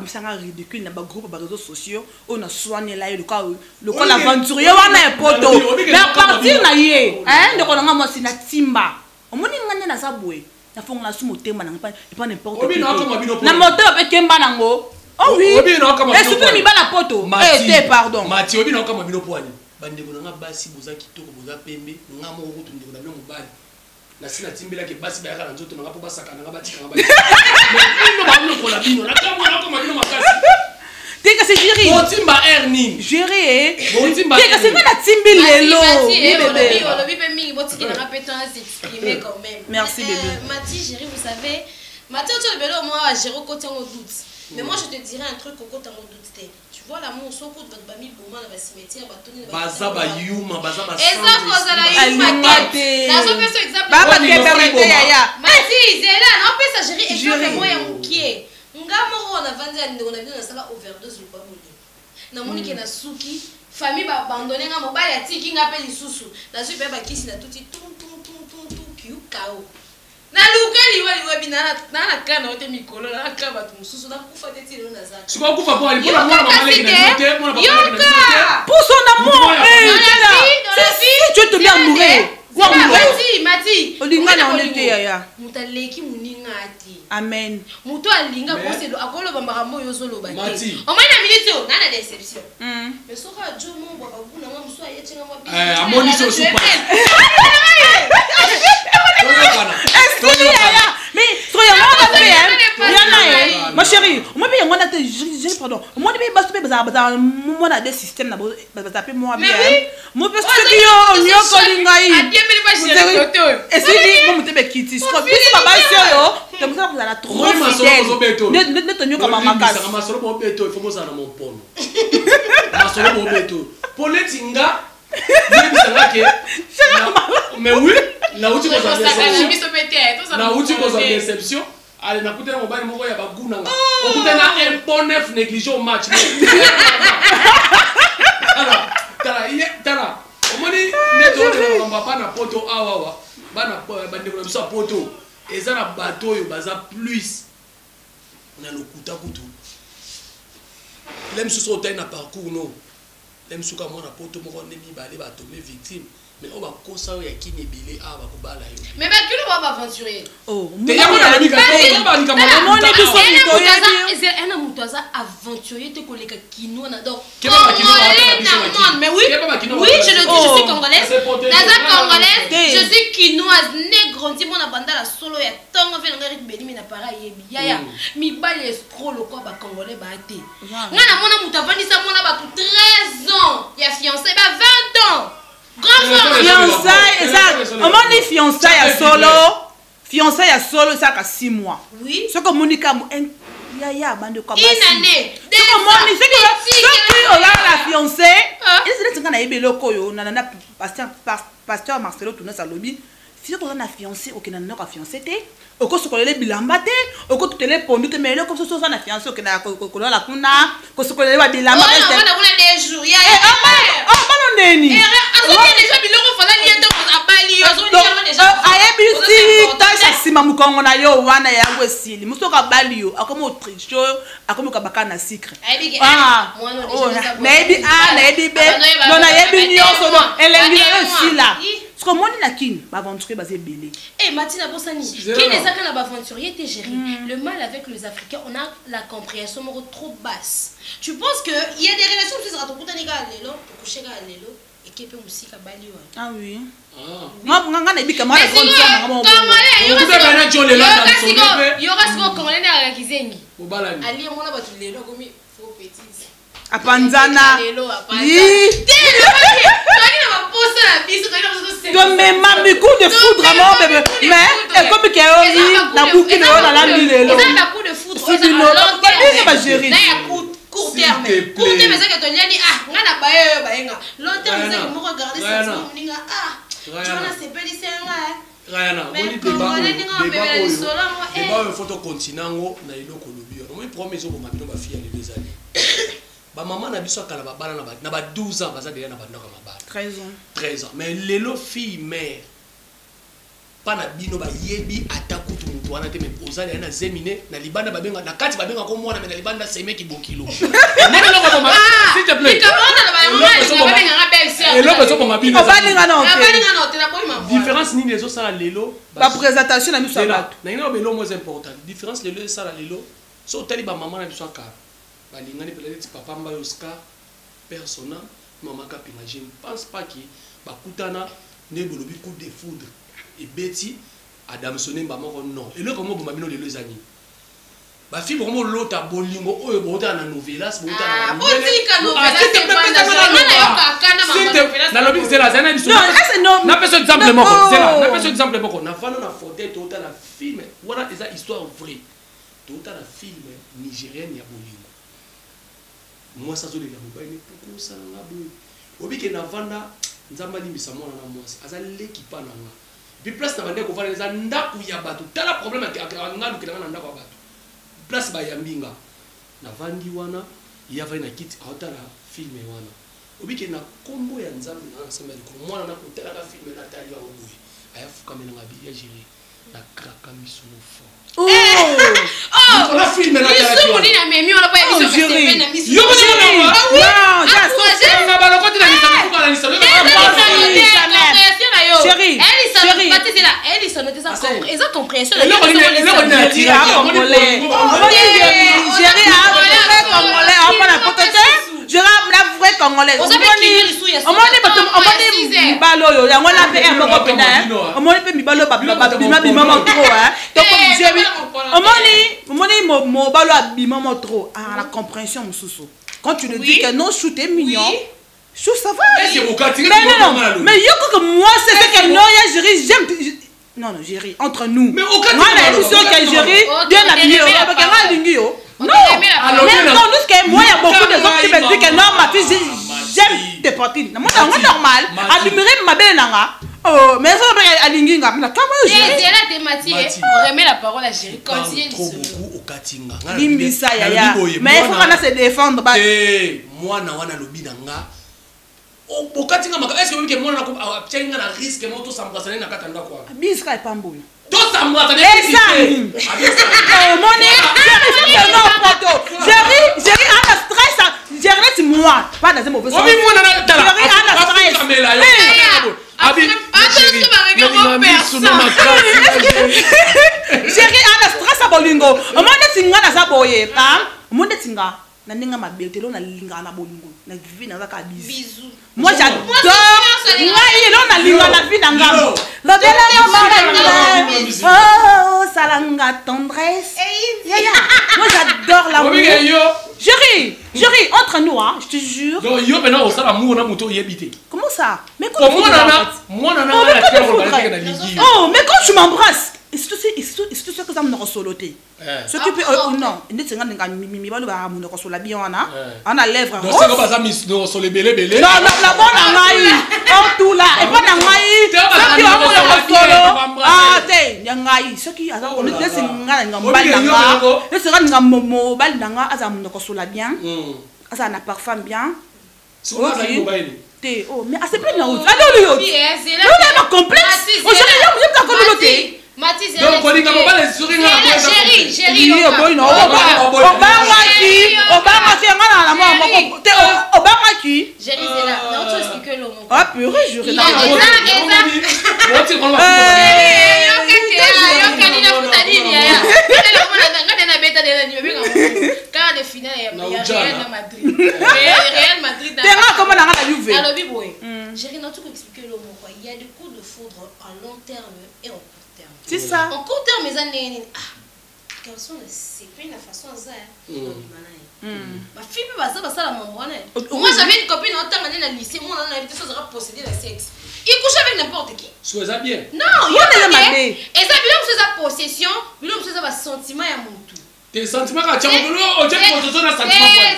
Speaker 2: Mi sanga ridicule na ba groupe ba réseaux sociaux. On a soigné là le cas l'aventurier wana e poto. Mais à partir na yé, hein, de kolanga mo sina timba. Omoni nganya na sabwe. Na fonga na sumo tema na pas n'importe quoi. Na moto pe kemba nango. Oh oui.
Speaker 4: Et
Speaker 2: surtout mi bana poto. Eh pardon.
Speaker 4: Mati obi na kama bino poani. Bandeko na basi boza kitoko boza pembe nga moko kutu ndeko na bino mobali. Na sina timbela ke basi ba yaka na nzoto na po basaka na batika na ba. Mais ino ba bino kola bino na kama bino makasi.
Speaker 2: Teka c'est Jerry.
Speaker 4: Botimba Erning.
Speaker 2: Jerry.
Speaker 4: Botimba.
Speaker 2: Teka c'est na timbi lelo.
Speaker 3: Bébé. On bébé mingi botiki na rapeta s'exprimer quand même.
Speaker 2: Merci bébé.
Speaker 3: Mati Jerry, vous savez, Mati tu le belo moi Jerry côté en doute. Mais moi je te dirais un truc au côté en doute. Tu vois l'amour son côté votre bami pour moi dans le cimetière batoni.
Speaker 4: Baza ba yuma, baza ba.
Speaker 3: Eza koza la yuma. Na so peso exemple.
Speaker 2: Baba te permettre ya.
Speaker 3: Mati Zela, non pesa Jerry exemple moi ya mukie. Ngamo on a vendu on a vu dans sala overdose le baboli. Na moni ke na suki, famille ba abandonner nga mobile ya tiki nga pe lisusu. Na su pe ba kisi na tuti tum kiu kao. Na lukali wali bina na kana ote mikolo na kaba tu mususu na kufa teti lo na zaka.
Speaker 4: Siko kufa po ali pona mwana mama leki na note, mwana papa leki na note.
Speaker 2: Pour son amour. Si tu te bien mourir.
Speaker 3: Mati.
Speaker 2: Olingana on était ya.
Speaker 3: Mutaleki muninga ati.
Speaker 2: Amen.
Speaker 3: Muto alinga koselo akolo bambaka moyo zolo bate.
Speaker 4: Mati.
Speaker 3: Au moins na minute on a déception. Mais soka jo mo baka kuna mo muso ayetinga mo bi.
Speaker 4: Amoni so super.
Speaker 2: Mais soyez ma chérie, moi bien on a j'ai pardon. Moi bien basse baza moi a des systèmes na baza pe moi bien. Moi parce que yo nyoko lingai.
Speaker 3: Bien mais pas chérie docteur.
Speaker 2: Et si dit moi te kiti. Ce que c'est pas basse yo. Comme ça vous allez trop fidèle. Ne te nyoko mama kasi.
Speaker 4: Ma solo bo beto, il faut moi ça na mon pono. Ma solo bo beto. Poletinga mais oui, là où tu poses la déception. Là où tu poses la déception. Allez, na kutena mobile moko ya baguna nga. Okutena un bon neuf négligé au match. Alors, tala. Omoni neto na papa na poto awawa. Bana bande ko biso poto. Eza na bateau yo baza plus. Na lokuta kutu. Lem suso tay na parcours no. Lem suka mona poto moko ndemi balé ba tomber victime. Mais on va consacrer à qui n'est bilé à va couper la yo.
Speaker 3: Mais qui ne va pas aventurer?
Speaker 2: Oh,
Speaker 3: mais
Speaker 2: on a mis
Speaker 3: un amoutaza aventurier te collègue kino na donc. Mais oui, je le dis, je suis congolaise. Naza congolaise, je suis quinoise, né grandi mon abanda la solo ya tongo fait ngari beni mina para yebi. Yaya, mi bale escroc le quoi ba congolais ba té. Ngana mona mutavani sa mona ba 13 ans, ya fiancé ba 20 ans.
Speaker 2: Fiançailles, ça. On m'a dit fiançailles à solo. Fiançailles à solo, ça a 6 mois.
Speaker 3: Oui.
Speaker 2: Ce que Monica, yaya, bande comme ça.
Speaker 3: Une année.
Speaker 2: Ce que Monica, ce que la fiancée. Et c'est quand on a eu le coyo, on a pasteur Marcelo tourné sa lobby. Si on a fiancé, ok, on a fiancé, au cours de les bilambate, au cours de les pondu, mais le comme ça, on a fiancé, ok, la kuna, qu'on se connaît pas bilambate.
Speaker 3: On a des jours, il y a
Speaker 2: neni
Speaker 3: déjà biloko fala lienda abali yo déjà
Speaker 2: ayebisi tasha sima mukongo na yo wana yango esili musoka bali yo akomo autriche akomo kabaka na sucre nayebi nayebi be non nayebi nyonso donc elengi esila ce que moni na kini baventurier basé belé
Speaker 3: Matina Bosani qui les a quand aventurier t'es géré le mal avec les Africains on a la compréhension trop basse. Tu penses que il y a des relations qui sera tout kutani ka lelo coucher ka lelo et qui peut musika bali wa.
Speaker 2: Ah oui. Nga na bika mara grande femme ngamo.
Speaker 3: Il y aura ce qu'on connaît à la kizengi. Ali mona batu lelo comme faux petit.
Speaker 2: Apanzana. Mais ma coup de foudre à mon bébé. Mais comme qu'il y a la boucle de la lilo.
Speaker 3: C'est un coup de foudre.
Speaker 2: C'est du long.
Speaker 3: Court terme. Court terme, c'est que tu dis ah, on a baé baénga. Long terme, c'est que moi regarder ça, on dit ah, tu vois c'est pas lycée là.
Speaker 4: Rayana, on dit débat une photo continent na iloko lobio. On me promet zo ma bino ba fille les 2 années. Ba maman na biso kala ba bala na ba 12 ans baza déjà na bandaka mabala. 13 ans. Mais lelo fille mère pas na bino ba yebi atakutu mutu wana te me ozali na zemine na libanda babenga na kati babenga ko mwana me na libanda seme ki bokilo. S'il te plaît. Différence ni les autres ça lelo.
Speaker 2: La présentation na biso
Speaker 4: na ina belo moins important. Différence lelo ça la lelo. So tali ba maman na biso ka. balingani peut-être papa mba Oscar persona maman kapinga je ne pense pas que bakutana ne bolobi coup de foudre et Betty Adam sonné maman non et le comment bomba bino les amis ba fi vraiment l'autre bolingo oyo bota na novelas bota na na lobi c'est la zana biso na personne exemple moko c'est là na personne exemple moko na vana na fauteuil tota la film voilà des histoires vraies tota la film nigérienne ya bolingo moi ça zo les gars ba ni pourquoi ça na boy obi ke na vanda nzamba limbisa mwana na mwasi azali kipa na nga puis place na bande ko vana za ndaku ya bato tala problème ak nga lukela na ndaku ya bato place ba yambinga na vandi wana ya va na kit autala film wana obike na kombo ya nzambe na ensemble ko mwana na kotela ka film na tali wa boye aya fuka mena ngabi ya jiri na kraka misuno fort
Speaker 3: la film na tali wa ni na memi wala pa ya biso ka na misu
Speaker 4: yo ko na ba lokoti na misu ko na misu
Speaker 2: chérie quand tu le dis que non, chou t'es mignon. Chou, ça va. Mais yo que moi, c'est ce que non, Géry, j'aime. Non, non, Géry, entre nous. Mais au cas où, moi, je suis sûr que Géry, bien habillé, non, nous, ce que moi, il y a beaucoup de gens qui me disent que non, ma fille, j'aime tes pontines. Moi, c'est normal. Admirer ma belle nanga. Oh, mais ça va à l'inginga. Mais comment je
Speaker 3: c'est la thématique. On remet la parole à Géry. Continue.
Speaker 4: Trop beaucoup au Katinga.
Speaker 2: Limbisa, yaya. Mais il faut qu'on a se défendre.
Speaker 4: Moi, na wana lobi nanga. Au Katinga, est-ce que vous voulez que moi, na risque, moi, tout ça me passe na katanda quoi.
Speaker 2: Bisca est pas bon.
Speaker 4: Tout ça me passe.
Speaker 2: Et ça. Mon Géry, un stress. Géry, c'est moi. Pas dans un mauvais sens. Géry, un stress. Chérie, ana stress à bolingo. O monde tinga na za boye, hein? O monde tinga na ninga mabete lo na linga na bolingo. Na vie na ka bisou. Moi j'adore. Moi il on na linga na vie na ngam. Lo bela yo oh, salanga tendresse. Moi j'adore la Géry, entre nous, hein, je te jure.
Speaker 4: Donc, yo, maintenant, on sait l'amour, on a moto, yébité.
Speaker 2: Comment ça? Mais
Speaker 4: quand tu
Speaker 2: oh, mais quand tu m'embrasses, est-ce que c'est que ça me resoloté? Ce qui peut. Non, il y a des gens on a lèvres roses.
Speaker 4: Donc, c'est comme ça, sur les bélés.
Speaker 2: Non, la bonne amaï. Tout là. Et pas d'amaï. Ceux qui ont le solo. Ah, t'es, yangaï. Ceux qui ont le solo. Bien. Ça n'a parfum bien. Oh, mais c'est plein de route. Allô, Léo. C'est complexe.
Speaker 3: Mathis,
Speaker 4: donc on dit qu'on va les sourire
Speaker 3: chérie il y a des coups de foudre à long terme et en court terme.
Speaker 2: C'est ça.
Speaker 3: En court terme, mes années, garçon, c'est pas la façon ça. Ma fille peut passer par ça la maman. Moi j'avais une copine en temps dans le lycée, moi on avait ça sera posséder le sexe. Il couche avec n'importe qui.
Speaker 4: Soit ça bien.
Speaker 3: Non, il y a bien. Et ça bien que sa possession, bien que ça va sentiment à mon tout.
Speaker 4: Tes sentiments quand tu as on tient pour ton sentiment.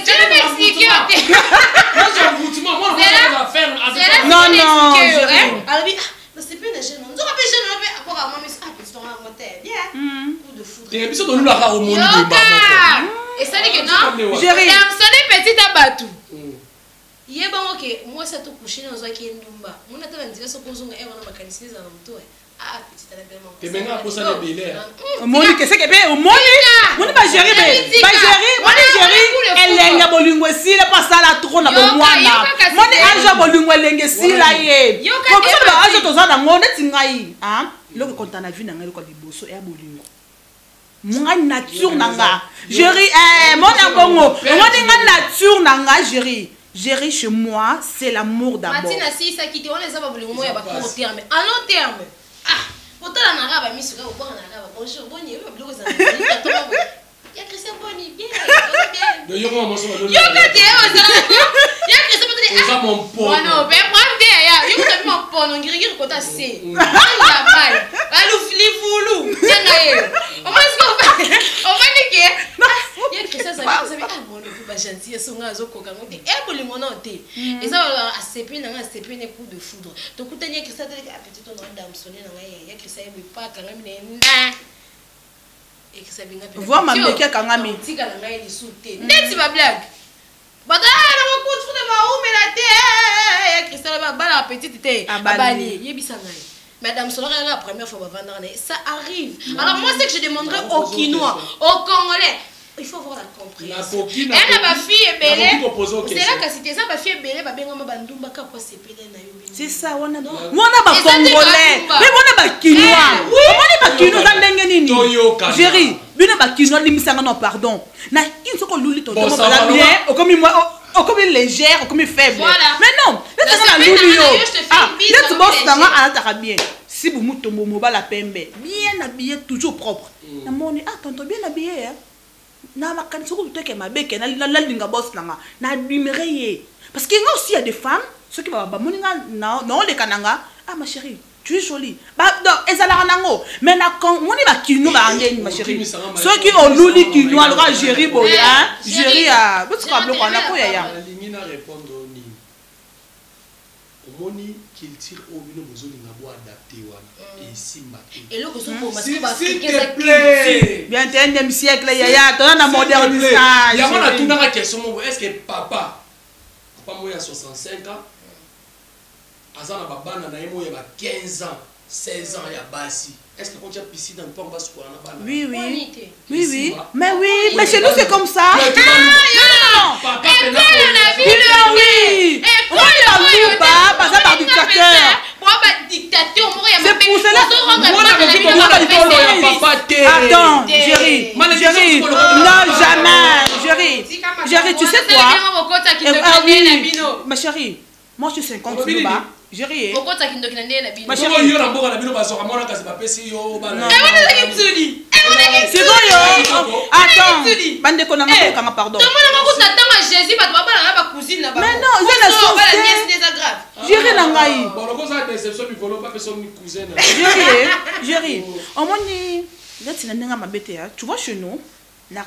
Speaker 3: Je vais m'expliquer.
Speaker 4: Moi j'ai un sentiment, moi on va faire
Speaker 2: non,
Speaker 3: alors c'est plus des jeunes. On doit pas jeune, on va avoir maman mais ah petit on va monter. Bien. Coup de foudre.
Speaker 4: T'es épisode de la au monde de bas.
Speaker 3: Et ça dit que non. Géry. Dans ce petit abatou. Yé bon OK, moi ça te coucher dans un qui est ndumba. Mon attend on dirait ce qu'on zonga et on va canaliser dans l'auto. Ah petit à la belle maman.
Speaker 4: T'es maintenant pour ça les bélés.
Speaker 2: Moni que c'est que ben Moni ba Géry elle lenga bolingo si la pas ça la trop na bo mwana. Moni anja bolingo lenga si la ye. Comme ça ba anja to za na ngone tingai, hein? Loko konta na vie na ngai ko liboso ya bolingo. Moi nature nanga. Géri mon abongo. Moi nga nature nanga géri. Gérer chez moi, c'est l'amour d'abord.
Speaker 3: Matina si ça quitte, on les a pas voulu moi à court terme. À long terme. Ah, pourtant la narabe mis sur le bord la narabe. Bonjour, bonjour, vous avez il y a Christian Boni, bien.
Speaker 4: De yo mo so do.
Speaker 3: Yo ka te o za. Ya Christian Boni.
Speaker 4: O za mon po.
Speaker 3: Non, ben moi bien ya. Yo ka mon po non ngiri ko ta se. Ya bai. Alu flivulu. Yanga ye. O mas ko ba. O ba ni ke. Ya Christian za bi ah mon ko ba gentil so nga zo ko ka ngote. E boli mon ote. Et ça a CP na nga CP ne coup de foudre. To kutanya Christian te ka petit on dam sonné na nga ya Christian bi pa ka ngami na.
Speaker 2: Vois ma mec kangami.
Speaker 3: Tika na ngai lisute. Neti ba blague. Bata na ko kutu na ba ou mais la terre. Christelle ba bala petite te. Abali. Yebisa ngai. Madame Solora la première fois ba vendre ça arrive. Alors moi c'est que je demanderais aux Quinois, aux Congolais. Il faut avoir la compréhension. Elle a ma fille est belle. C'est là que c'était ça ma fille est belle ba benga ma bandumba ka kwa sepele na yo.
Speaker 2: C'est ça on a ba Congolais. Mais on a ba Quinois. On a ba Quinois dans ndenge nini. Géri, bino ba Quinois limisanga non pardon. Na inso ko luli to ba bien, o comme moi o comme légère, o comme faible. Mais non, c'est ça la luli yo. Ah, let's boss dans a ta bien. Si vous muto momo ba la pembe, bien habillé toujours propre. Na moni ah tonton bien habillé hein. Na makani soko teke mabeke na linga boss nanga na admirer parce qu'il y a aussi des femmes ceux qui va ba moninga non les kananga ah ma chérie tu es jolie ba donc ezala nango mais na quand moni ba kino ba ngeni ma chérie ceux qui ont luli kino alors gérer boy hein gérer à votre câble quoi na ko ya
Speaker 4: lingina répondre ni omoni qu'il tire au bino bozoli ngabo adapter wana et simba
Speaker 3: et le ko parce que ba
Speaker 4: s'il te plaît
Speaker 2: bien 21e siècle ya to na modernisation
Speaker 4: ya mona tunanga question mo est-ce que papa moi il y a 65 ans azana babana na yemo ya 15 ans 16 ans ya basi est-ce que quand tu as piscine dans pas basse quoi na bana
Speaker 2: oui mais chez nous c'est comme ça
Speaker 3: non
Speaker 4: papa
Speaker 2: oui pas ça par dictateur
Speaker 3: c'est
Speaker 2: pour cela attends chérie non jamais chérie tu sais quoi ma chérie moi je suis 50 kilos bas chérie
Speaker 4: ma chérie yo na mboka na bino basoka mona kasi bapesi yo bana
Speaker 2: c'est bon yo attends bande ko na ngaka pardon mais non c'est la sauce chérie na ngai
Speaker 4: bon le cause déception mi volo pas personne ni cousin
Speaker 2: chérie on moni leti na ndinga mabete tu vois chez nous na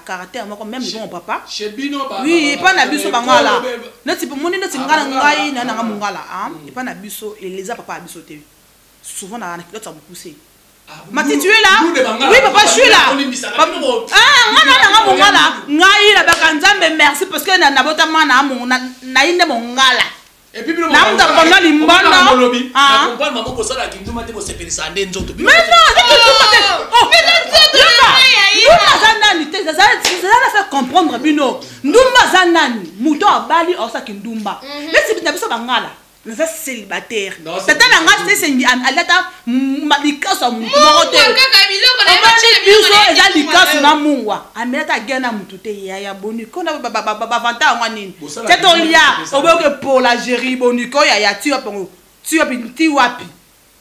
Speaker 2: caractère moi même mon papa
Speaker 4: chez bino ba
Speaker 2: oui pas na biso bangala neti moni neti ngala ngai na nga mungala et pas na biso et les papa biso te souvent na l'autre ça me pousser Mati tu es là? Oui papa je suis là. Ah nga mungala ngai la bakanzambe merci parce que na bota mana na inde mongala.
Speaker 4: Et puis
Speaker 2: na mta konga limbana
Speaker 4: ah comprendre maman ko sala kinduma te ko sepelisa nde nzoto
Speaker 2: mais non ça fait comprendre bino ndumba zanani muto abali osa kindumba mais si biso bangala nous sommes célibataires tata na nga c'est alata malikaso mutu mokote eza likaso na mungwa amelata gena mutu te ya boniko na bavanta ngwa nini tetolia oboke pour la gérie boniko ya tu wapi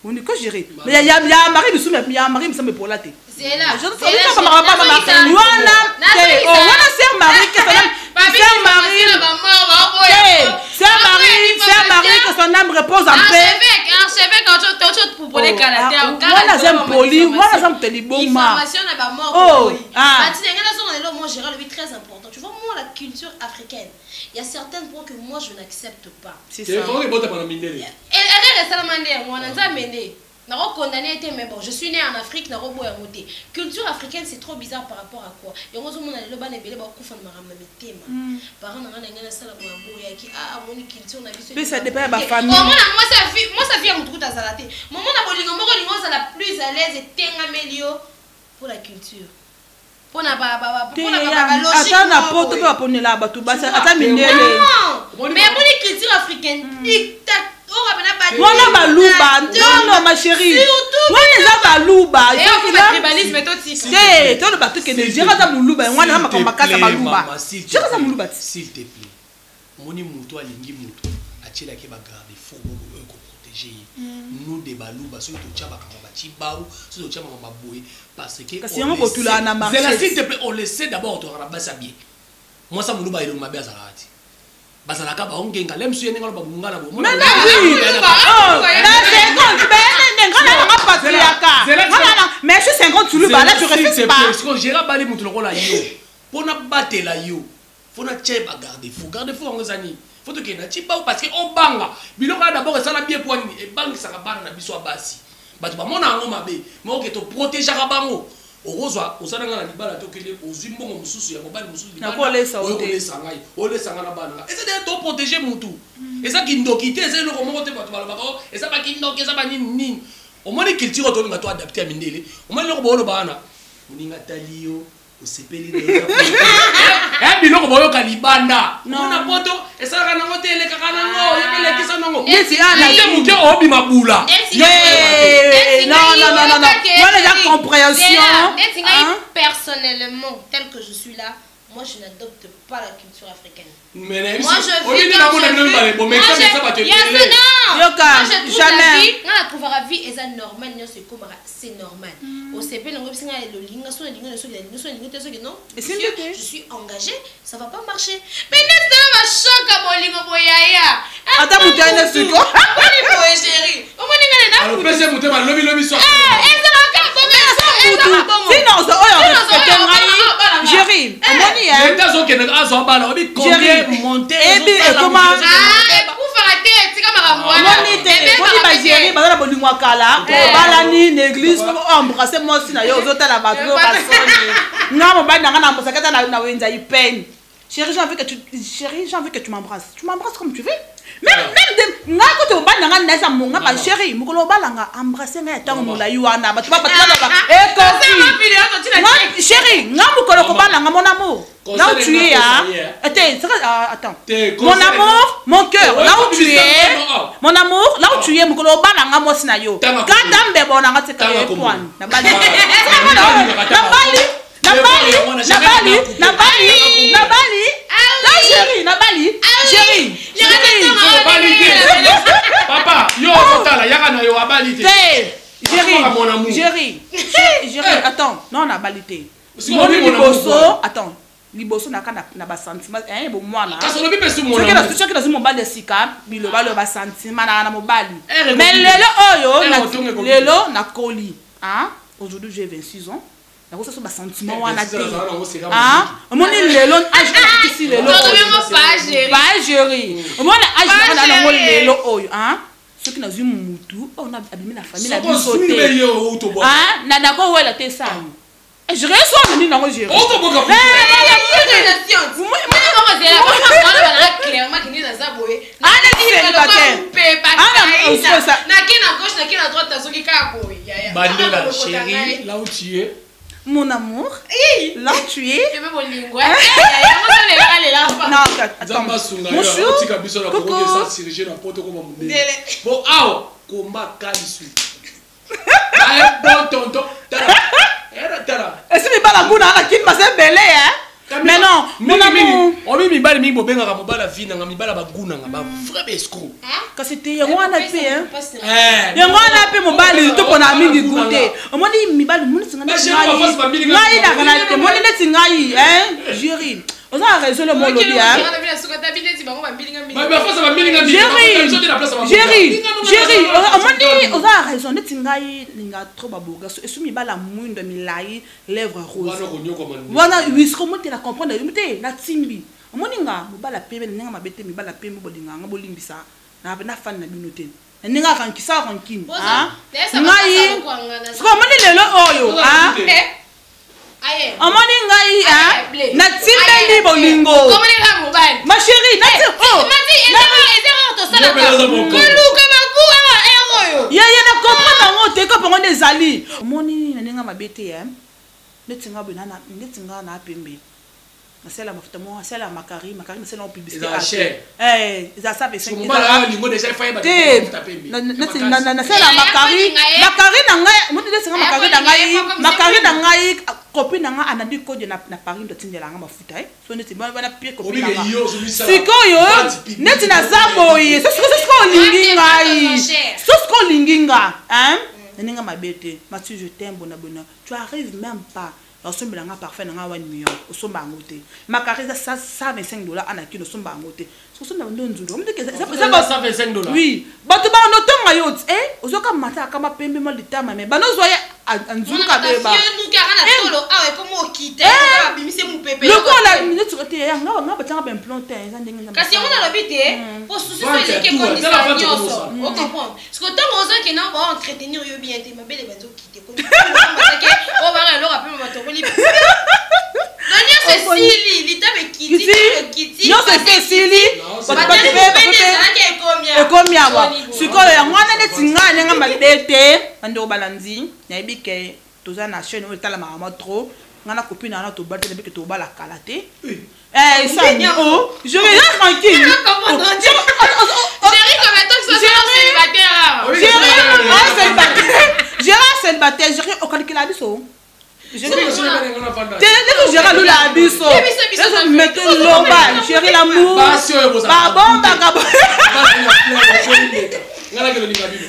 Speaker 2: boniko gérie mais ya mari bisu ya mari bisu me pour la te
Speaker 3: c'est là
Speaker 2: je ne sais pas comment wana c'est mari que c'est mari que son âme repose en paix
Speaker 3: archevêque quand pour les Canadiens
Speaker 2: voilà j'aime poli voilà j'aime te liboma
Speaker 3: information na ba mort
Speaker 2: Matinga
Speaker 3: ngana so ngelo moi Gérald lui très important tu vois moi la culture africaine il y a certains points que moi je n'accepte pas
Speaker 2: c'est ça
Speaker 3: elle reste la mande moi na mende na condamné été mais bon je suis né en Afrique na robo ya moté culture africaine c'est trop bizarre par rapport à quoi et on zo mona le bana belé ba kufa na marama mitema parents na ngana sala mo ya ki moni culture na biso
Speaker 2: mais ça dépend ba famille
Speaker 3: moi ça vient mon truc à zalaté maman na bolingo moko lingo za la plus à l'aise et tenga melio pour la culture pour na ba logique
Speaker 2: attends na poto pa ponela ba tu ba ata minele
Speaker 3: mais moni culture africaine dictat
Speaker 2: Voilà Balouba, non ma chérie. Moi les Balouba,
Speaker 3: tribalisme toi tu
Speaker 2: te to le bato ke ne jera za muluba ngwana ma kamba kasa baluba jera za muluba
Speaker 4: s'il te plaît moni muto alingi muto achela ke ba garder fou ko protéger nous de baluba so to tchaba kamba chibau so to tchaba kamba boy parce que
Speaker 2: kasi yango botula na marché
Speaker 4: s'il te plaît on laisse d'abord to rabasa bien moi ça muluba ile mabe azalati bazalaka ba ongenga lemsu yene ngalo ba bungana bo
Speaker 2: mais na oui na 50 ben ngana na patriaka ngana mais je 50 tu le ba là tu refuses pas
Speaker 4: parce que jera bali mutu lokola yo pona batela yo fona tcheba garder fou ngozani faut que na chiba parce que on banga biloko d'abord ça na bien pour ni e bang ça bana na biso basi batu ba mona ngo mabe mais ok to protéger ka bango orozwa osana ngana libala to kele ozimbongo mususu ya mobali mususu libala
Speaker 2: na kolesa
Speaker 4: ole sanga na bana et c'est to protéger mutu et ça qui ndokité c'est le comment te batu balaba et ça pas qui ndoké ça ba nini au moins culture to nga to adapter à mindele au moins le bolo bana uninga talio osepeli na biloko boyo kalibanda na poto esaka nango tele kaka nango yepele kisa nango
Speaker 2: nesi ana
Speaker 4: muke obi mabula
Speaker 2: non voilà la compréhension
Speaker 3: personnellement tel que je suis là moi je n'adopte pas la culture africaine.
Speaker 4: Moi je vis comme je vis.
Speaker 2: Jamais.
Speaker 3: La pouvoir à vie est normal, c'est normal. Au CP, non, je suis engagée, ça va pas marcher. Mais n'est-ce pas choc à mon lingo boyaya?
Speaker 2: Attends, vous t'es un second.
Speaker 3: Chérie.
Speaker 4: Alors, président, vous t'es mal lobby soir.
Speaker 2: Sinon, Jéry, Moni, hein? Chérie, j'ai envie que tu m'embrasses. Tu m'embrasses comme tu veux. Même quand tu vas dans un mon chérie, mon balanga embrasser mais tant mon la yuana, tu vas pas chérie, non mon balanga mon amour. Là où tu es attends. Mon amour, mon cœur, là où tu es. Mon amour, là où tu es mon balanga mo sinayo. Quand dambe bonanga te ka point. Na bali. Chérie.
Speaker 4: Papa, yo tala yaka na yo abalité.
Speaker 2: Chérie, attends, non na balité. Mon liboso, attends. Liboso na kana na ba sentiment bon mwana.
Speaker 4: Parce que le bébé sous mon
Speaker 2: amour. Ce que dans mon bal de sika, biloba le ba sentiment na mobali. Mais lelo na koli, hein? Aujourd'hui j'ai 26 ans. Na ça ba sentiment wana te. Hein? Mon lelo âge ici lelo. Pas gérer. Mon âge na lelo oyo, hein? Ce qui n'a vu mutu, on a abîmé la famille, la vie sautée. Hein? Na dako wela te ça. Je reçois venir dans mon gérer.
Speaker 4: Là où tu es.
Speaker 2: Mon amour, là où tu es. Non, attends. Mon chou.
Speaker 4: Bon, ah, combat calisu. Bon tonton.
Speaker 2: Est-ce que la goût dans la kin m'a fait belé, hein? Mais non, mon amour.
Speaker 4: On mi bala mi bo benga mo bala vina nga mi bala ba guna nga ba vrai escroc.
Speaker 2: Quand c'était yango na pe hein. Yango na pe mo bala to pona mingi goûter. O mo ni mi bala mo ni singa na. Ngai na kana te mo ni na singai hein. Jury. On a raison le mot lobby hein. Chérie, on a raison ne tingai ninga trop baboga. Est-ce mi bala mundo milai lèvres roses. Voilà, oui, ce comment tu la comprendre, tu na timbi. Moninga, mo bala pembe ninga mabete mi bala pembe bodinga nga bolimbisa. Na na fan na binote. Ninga kankisa kankin. Ah. Ngai. Ce comment lelo oyo, ah. Amoni ngai ah na timbeli bolingo.
Speaker 3: Comment les gars mobile?
Speaker 2: Ma chérie, na oh. Ya na comprendre ngo te ko pongo des ali. Amoni ninga mabete hein. Netinga bonana, netinga na pembe. Masela mafuta mo, masela makari masela publicité. Ça ça fait 5 ans.
Speaker 4: Mobala lingo déjà fait ba mafuta pembe.
Speaker 2: Na sela makari na ngai, mo te singa makari na ngai, makari na ngai copine nga anandi code na Paris ndo tindela nga mafuta so neti bana pire copine nga sikoyo neti na zaboye so lingi ngai so lingi nga ninga mabete Mathieu je t'aime bona tu arrives même pas osomba nga parfait nga 1 million osomba ngote makari za $125 anaki no somba ngote so somba ndo nzundo ça
Speaker 4: $125
Speaker 2: oui bato ba notonga yo ozoka mata kama pembe mo litama me bano zoya anzuru ka beba le ko la minute côté ya nga batanga ben planter za ndenge nga
Speaker 3: kasi on a l'habité pour souci les que conditions on comprend ce que tant on que na va entretenir yo bien te mabele bazo quitter comme on va alors après ma Cécilie, l'État me quitte.
Speaker 2: Non, c'est Cécilie. Et combien si quoi ya mwana netinga nenga mabete ando balanzi na ebike toza na chaîne o tala mama trop ngana copine na to balte ebike to bala kalate ça oh je vais là tranquille
Speaker 3: chérie comme tant que ça
Speaker 2: célibataire célibataire chérie au calcula biso Gérard nous l'a biso. Mettons l'oba, chérie l'amour.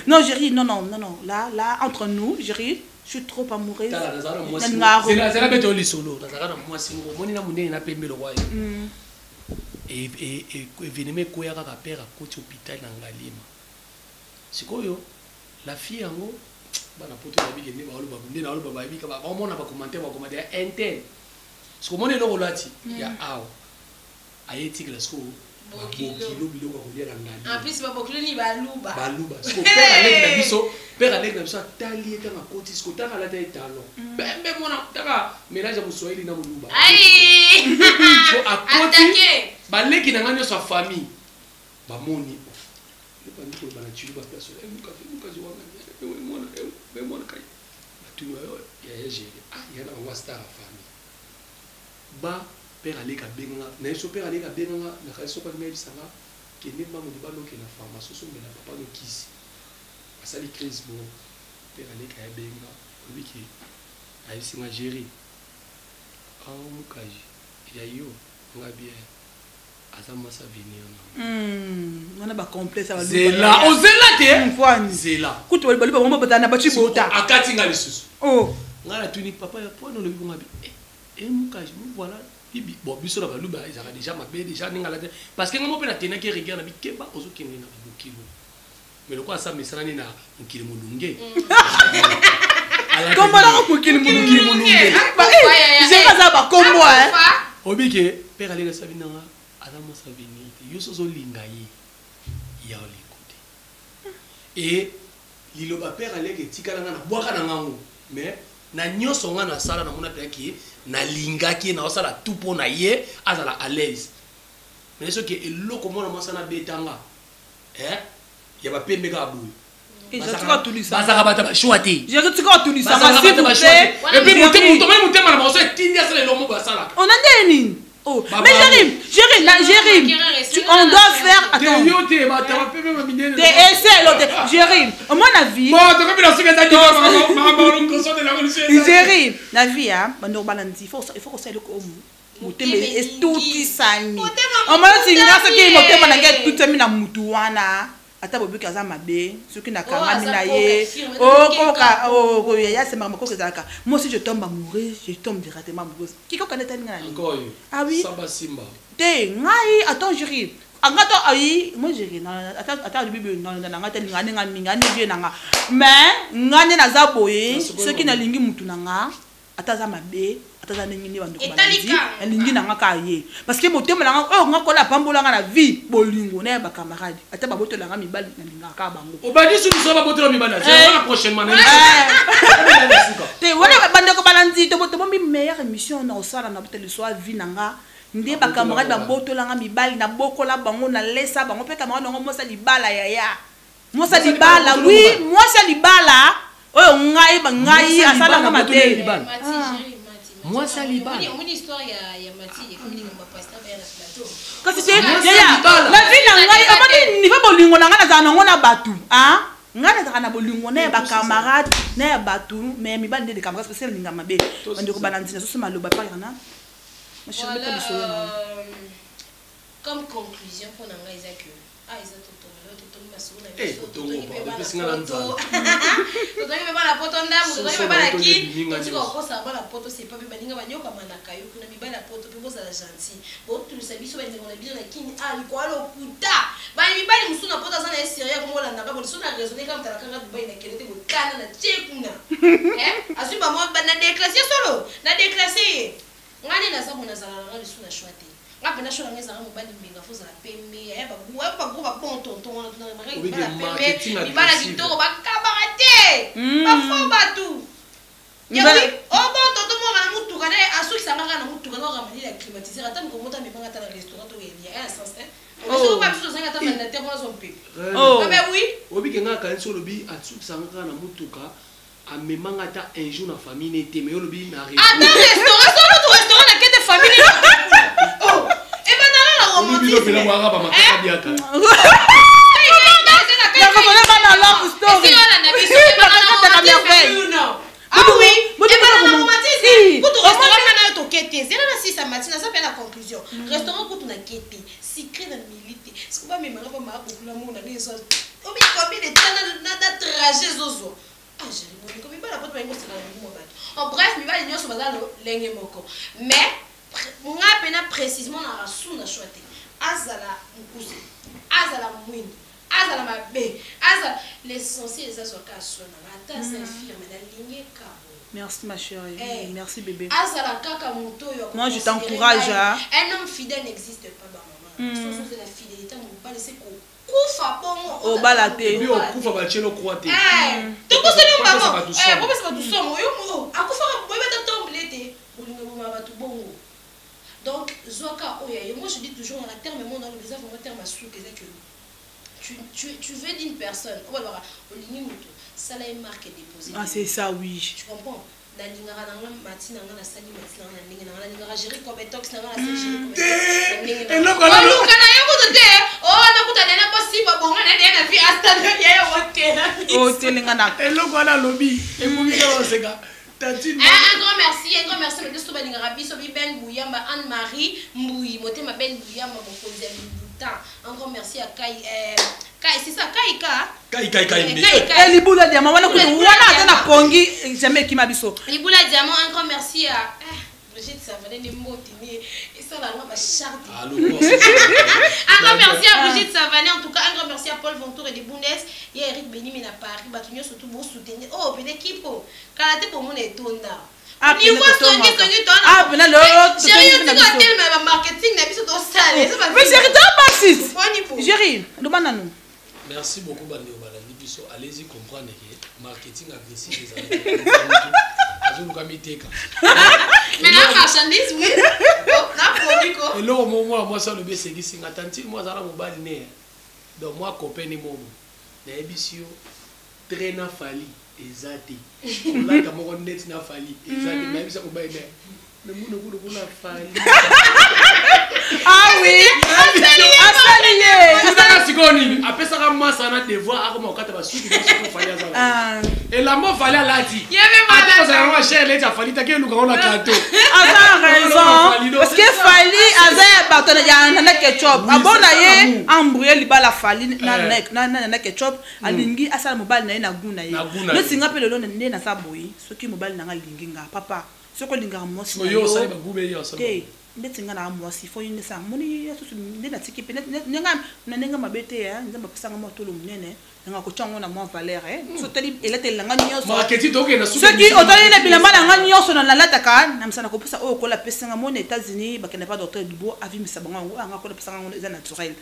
Speaker 2: Non, chérie, non. Là, entre nous, chérie, je suis trop amoureuse.
Speaker 4: C'est la bête au lit solo. Moi, c'est mon monnaie n'a pas aimé le roi. Et venez quoi à père à côté hôpital dans Galima. C'est quoi la fille en haut? Bana poto na bige ne ba oluba bunde na oluba ba bika ba omona ba commenter interne ce que mone lo lati ya awo ayeti la sko bokilo biloko ko lia ngani
Speaker 3: en plus ba bokilo ni ba luba
Speaker 4: ce que père avec na biso tali eta na koti ce que taka la tête talon bembe mona taka mélange ya Swahili na luba
Speaker 3: ai
Speaker 4: so akoti ba leki na ngani so famille ba moni le pas ni ko ba na chilu ba personne muka Bemona kai tu ya géré il y a un star famille ba père aller ka benga na so père aller ka benga na ka so pa meli sanga ke ne mamu di balo ke na pharmacie so mena papa no kisi asali crise bon père aller ka benga lui qui a ici ma géré en mukaji ya yo nga bien azama sa venir
Speaker 2: on a ba complet ça va
Speaker 4: zela o zela te zela
Speaker 2: kuto bali ba mama batana ba chibota
Speaker 4: akati nga lisusu
Speaker 2: oh
Speaker 4: ngala tuni papa ya pono le bonga bi mukaji mu voilà bibi bon biso na baluba ezaka déjà mabe déjà ngala te parce que ngamo pe na tena ke regard na bikeba ozo kende na bokilo mais le quoi ça mesana ni na nkili mulunge
Speaker 2: comment la bokilo mulunge j'ai pas ça ba combo
Speaker 4: obike père aller na sabina Adamo Savini, Yosozo Lingaye, Yao l'écoute. Et Liloba père allait que Tikalanga na boaka na ngango, mais na nyoso nga na sala na mona père qui na lingaki na osala tout pour na ye azala à l'aise. Mais ce qui est loko mona masana betanga, ya ba pembe ka boui.
Speaker 2: Et je te tout ça.
Speaker 4: Bazaka bata ba choati.
Speaker 2: Je te tout ça.
Speaker 4: Et puis monter na baso tindia sala lomo basala.
Speaker 2: On a des oh, mais Jérim, on doit faire. Attends. Jérim, à mon avis. Jérim, la vie, hein, il faut qu'on s'aide comme vous. Et tout qui s'anime. On m'a dit que tout na mutuana. Ata bobu kaza mabe, ceux qui n'a qu'à minaye. Oh, ya c'est maman que zaka. Moi aussi je tombe amoureuse, je tombe directement amoureuse. Qui connaît ta ngana? Ah oui.
Speaker 4: Samba Simba.
Speaker 2: Te ngai attends Jérim. Angato ayi, moi Jérim, attends bibi na ngata ngani ngani vie nanga. Mais ngani na za boye, ceux qui na lingi mutu nanga, ata za mabe. Ataza ningini bando balanzi elingi nanga kaye parce que motema nanga oh ngakola pambola nga na vie bolingo na ba camarade ata ba botola nga mibali na linga ka bango
Speaker 4: obadi su so ba botola mibali c'est la prochainement
Speaker 2: te wala bando ko balanzi to botomo mi meilleure émission na osala na botola so vie nanga ndé ba camarade ba botola nga mibali na bokola bango na lesa bango pe camarade ngo mosa libala yaya mosa libala oui mosa libala oh ngai ba ngai asala nga mate
Speaker 4: moi ça libala.
Speaker 3: Mon histoire il y a Mati comme ni mon pasteur vers la plateau.
Speaker 2: Quand c'est la vie na ngai abandi ni fa bolingo na ngana za na ngona batu hein ngana kana bolingo na ba camarade na batu mais mi bande de camarade spécial ninga mabe bande ko bananzina so maloba pa yana ma chérie beta biso
Speaker 3: comme conclusion pour nanga ezaki Isa toto masuna
Speaker 4: biso toto singa nzala
Speaker 3: toto ngi bala poto ndamu toto ngi bala ki tiko kosa bala poto c'est pas baninga banyoka manaka yo kuna mibala poto pe boza la gentil bo tu le sabiso ba ndeko na biso na kini ali ko alo kuta ba mibali musuna poto sana sérieux comme la ndaka bo suna raisonner comme talakanga dubai na kelete bo kana na tchekuna asu ba mo na déclasser solo na déclasser ngani na sabu na zala ngani suna shwate ngapha nasho ngeza ngabandi mbinga fuza la pembe yaba kuba bon tonton na mari ibala kitoko bakabarate bafo batu yawi bon tonton mo na mutuka na asukisa ngaka na mutuka na ramani la climatiser ata mkomota mibanga ta restaurant to yelia ya sens so ba biso zanga ta banda te kwa zompe mais oui
Speaker 4: obi kenga ka nso lobi asukisa ngaka na mutuka amemanga ta un jour na famille n'était mais lobi na
Speaker 3: restaurant na kete famille restaurant pour na kete secret na milité ce que ba me mara ba ma beaucoup la mona les autres obi combien de temps na trajet zozo j'ai bon comme ba la pote ba ngosi na mo ba en bref mi ba l'union so bazalo lenge moko mais nga pena précisément na rasu na choite azala mkuzi azala mwini azala mabe azala l'essentiel ça soit ka sona ata s'infirme na ligne kabo.
Speaker 2: Merci ma chérie. Merci bébé.
Speaker 3: Azala kaka moto yo.
Speaker 2: Moi je t'encourage.
Speaker 3: Un homme fidèle n'existe pas ba maman. Sauf que la fidélité mon pas laisser ko kufa bongo
Speaker 2: o balate
Speaker 4: bi o kufa ba chelo croate
Speaker 3: to ko se no maman ko se ba tout somo yo mo akufa bo beta tomblete bolingo bo ba tout bongo. Donc zoka oya et moi je dis toujours en terme monde dans le bizarre vraiment terme sous que tu veux d'une personne on va voir au ligne moto ça la marque déposée.
Speaker 2: Ah c'est ça oui.
Speaker 3: Tu comprends? Na lingara na matina na sali matina na ninga na lingara gérer comme tox na la sécher.
Speaker 4: Et là quoi là?
Speaker 3: Oh kana yako te oh na kuta na possible bon na na vie asta ya wote.
Speaker 2: Oh telinga na.
Speaker 4: Et là quoi là lobby? Et vous mi ka seka.
Speaker 3: Un grand merci mais tout bani rabi so bi ben Bouyamba Anne-Marie Mbouyi motema ben Bouyamba mokonzi Boutan. Un grand merci à Kai c'est ça Kai
Speaker 2: Libula diamant wana ata na kongi jamais ki mabiso
Speaker 3: Libula diamant. Un grand merci à Brigitte Savané ni motini et ça la ba charte. Un grand merci à Brigitte Savané en tout cas un grand merci à Paul Ventour et des Bundes et Eric Benimi na Paris batunyo surtout bon soutenir oh ben équipe kalate pour mon etonda.
Speaker 2: Ah
Speaker 3: ni moi songi
Speaker 2: ah ben le
Speaker 3: chérie tu dois tellement marketing na biso to sale ça va
Speaker 2: mais chérie t'as pas chérie demande nous.
Speaker 4: Merci beaucoup bande balandi biso allez-y comprendre que marketing agressif les
Speaker 3: mais la marchandise oui na produit ko
Speaker 4: et là au moment moi ça le bien c'est qui tanti moi ça la mobile né donc moi copain ni momo na ebisio traîner fali ezati là ka mo net na fali ezati mais ça mobile né mais mon kuna fali
Speaker 2: ah oui
Speaker 4: asali sikoni apesa ka masa na devoir akoma okata basuki basuki fali azala et la mo fali alati ata ça vraiment cher les fali ta ke luka ona kato
Speaker 2: asa raison parce que fali azaya batona ya na ketchup abona ye embrouiller libala fali na ketchup alingi asala mobile na ye na guna ye no singa pe lelo ne na saboyi soki mobile na nga lingi nga papa soko linga mosi
Speaker 4: yo ça ba gube yo ça
Speaker 2: ndetinga na mwasi fo yinde sa moni ya susu ndena tikipe nenga mabete ya nzamba pesanga motolo munene nga ko chango na mo valeur so tali elatela nga nyoso
Speaker 4: marketing donc na
Speaker 2: susu soki otali na bilamba na nga nyoso na lataka na msana ko pesa o ko la pesanga mo na États-Unis ba kena pas docteur Dubo avi misabanga nga ko la pesanga ngo eza naturel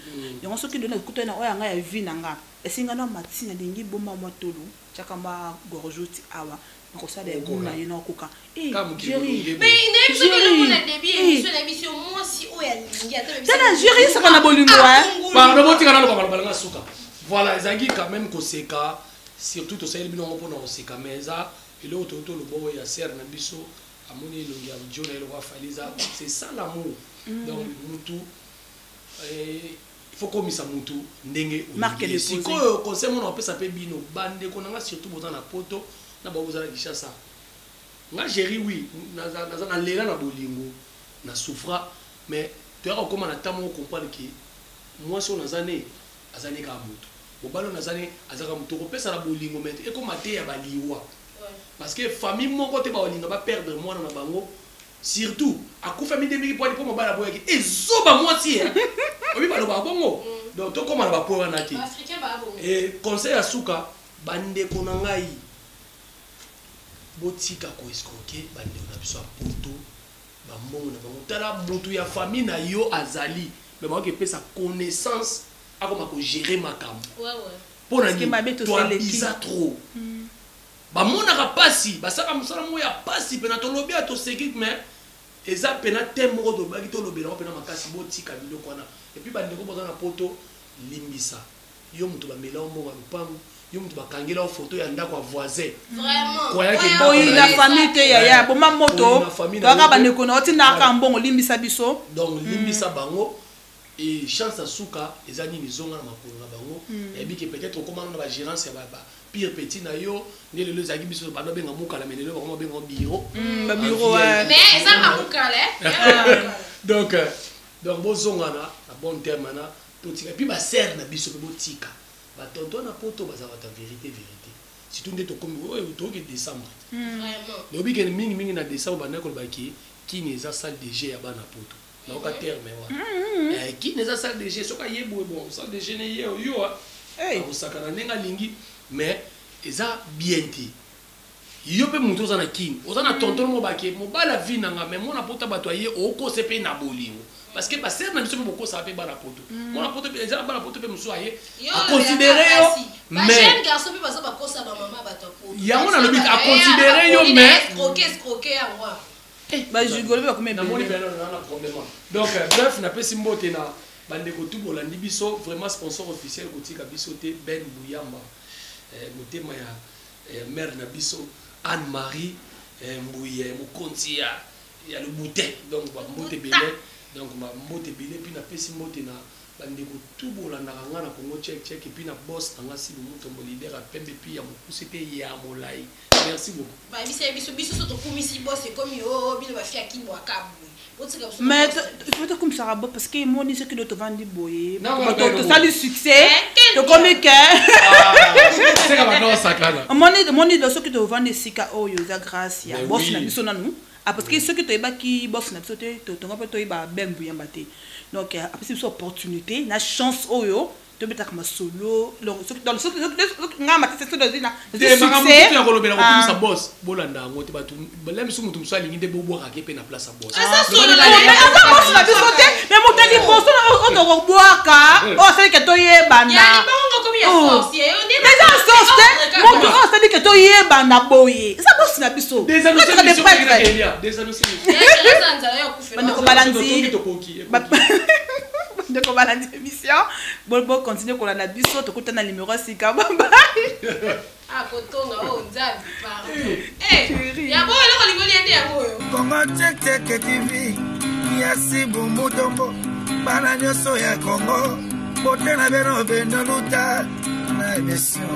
Speaker 2: yango soki ndona kuto na oya nga ya vie na nga esinga na matina lingi bomba motolo chakamba gorjuti awa ko sa de guna yina okuka
Speaker 3: chérie mais il n'est plus que le monde a débit et sur la mission moi si o ya lingi ata même
Speaker 2: ça chérie ça kana bolingo
Speaker 4: pardon botika na lokala balanga suka voilà ezangi quand même ko seka surtout to sayeli bino ngopona ko seka meza ile ototo lo bobo ya ser na biso amoni lo ya jona ile wa faliza c'est ça l'amour donc mutu faut komisa mutu ndenge
Speaker 2: marque le
Speaker 4: sikoyo conseil mon opesa pe bino bande ko nanga surtout boza na poto na boza na Kinshasa nga géri oui na lela na bolingo na souffra mais tu as comment na tamo comprendre que moi si on azane ka mutu bobalo nazane azaka mutu ko pesa na bolingo mais et comme te ya baliwa parce que famille moko te ba olinga ba perdre moi na bango surtout à coup famille de miki pour mobala boya ki ezoba moitié hein obi ba lo ba bongo donc to comment ba pour na ki
Speaker 3: africain ba bongo
Speaker 4: et conseil à suka bande ko na ngai botika ko escroquer bande na biso poto ba mbongo na bango tala mutu ya famille na yo azali mais ba ke pesa connaissance a comment ko gérer makambo pour na ni toi bizarre trop ba monaka pasi basaka musala mo ya pasi pena to lobi to sécurité mais eza pena temo do baki to lobi na pena makasi botika biloko wana et puis ba ndeko boza na poto limbisa yo mutu ba mela mbongo lupango yo mutu ba kangela photo ya ndako ya voisin
Speaker 3: vraiment
Speaker 4: kwa yake
Speaker 2: oui la famille te ya bo mamoto to aka ba ndeko na otina ka mbongo limbisa biso
Speaker 4: donc limbisa bango et chance à souka eza nini zonga na makolo na bango et bi que peut-être comment na ba gérance ya ba pire petit na yo ne le zaki biso ba no benga mukala mais le ba benga bureau
Speaker 2: ba bureau
Speaker 3: mais ça ma mukala
Speaker 4: donc bozonga na bon terme na totika puis ba serre na biso botika ba tonton na poto ba za ta vérité si tout ndeto comme to ke décembre
Speaker 3: vraiment
Speaker 4: le bi que mingi na décembre ba na ko ba ki ni za salle de jeu ya ba na poto na ka terme wa ki ne za salle de jeu soka yebo bon salle de jeu ne yo on sakana nenga lingi mais eza bien ti yo pe mutu za na kin oza na tonton mo bake mo bala vie nanga mais mo na pota bato aye o ko se pe na bolingo parce que ba ser na biso pe boko sa pe ba na poto mo na poto pe eza ba na poto pe musu aye a considérer yo mais
Speaker 3: jeune garçon pe baso ba ko sa ba mama bato poto
Speaker 4: ya mo na lobi a considérer yo mais
Speaker 3: escroquer ya moi
Speaker 2: ba jugolo ba comme
Speaker 4: na moni pe na problème donc bref na pe simbote na bande ko tout bolandi biso vraiment sponsor officiel kotika biso te Ben Buyamba motema ya mère na biso Anne-Marie Mbouye mokonzi ya le boutin donc ba mbote belé donc ba mbote belé puis na pesi mbote na bande ko tout bolanda nga na Congo check et puis na boss anga si le mutombo leader a pembe puis ya mokuse pe ya molai merci beaucoup
Speaker 3: ba biso soto kumisi boss comme yo bino ba fia kimbo akabu
Speaker 2: mais il faut comme ça parce que moi ni ce que d'autres vendent boyer to ça le succès to comme que
Speaker 4: c'est comme non sakana
Speaker 2: moi ni de ce que tu vends sika oyo za grâce ya boss na biso nanu parce que ce que tu eba ki boss na biso te to ngapa to eba Ben Buyamba te donc après c'est une opportunité na chance oyo to beta comme solo dans le nga matete to dozina
Speaker 4: succès tu akolobela ko kumisa boss bolanda ngo te batu bala misu mutu musali nginde bobo ka ke pe na place boss
Speaker 2: solo boss na biso te mais mutali boss on to boaka o c'est que to yeba na
Speaker 3: ya libongo comme ya sorcier on dit
Speaker 2: mais ça sorcier mon on c'est que to yeba na boye ça boss na biso
Speaker 4: des annonces des annonces
Speaker 3: ya nzala ya kufela
Speaker 2: bande ko balanzi donc on va la émission bon continue pour la biso to kota na numéro sika baba
Speaker 3: ah kotonga o nzabi pardon ya bo le ko lingoli ende ya moyo
Speaker 1: Congo Check TV ya sibu mutombo bana nyoso ya Congo bote na beno beno luta na émission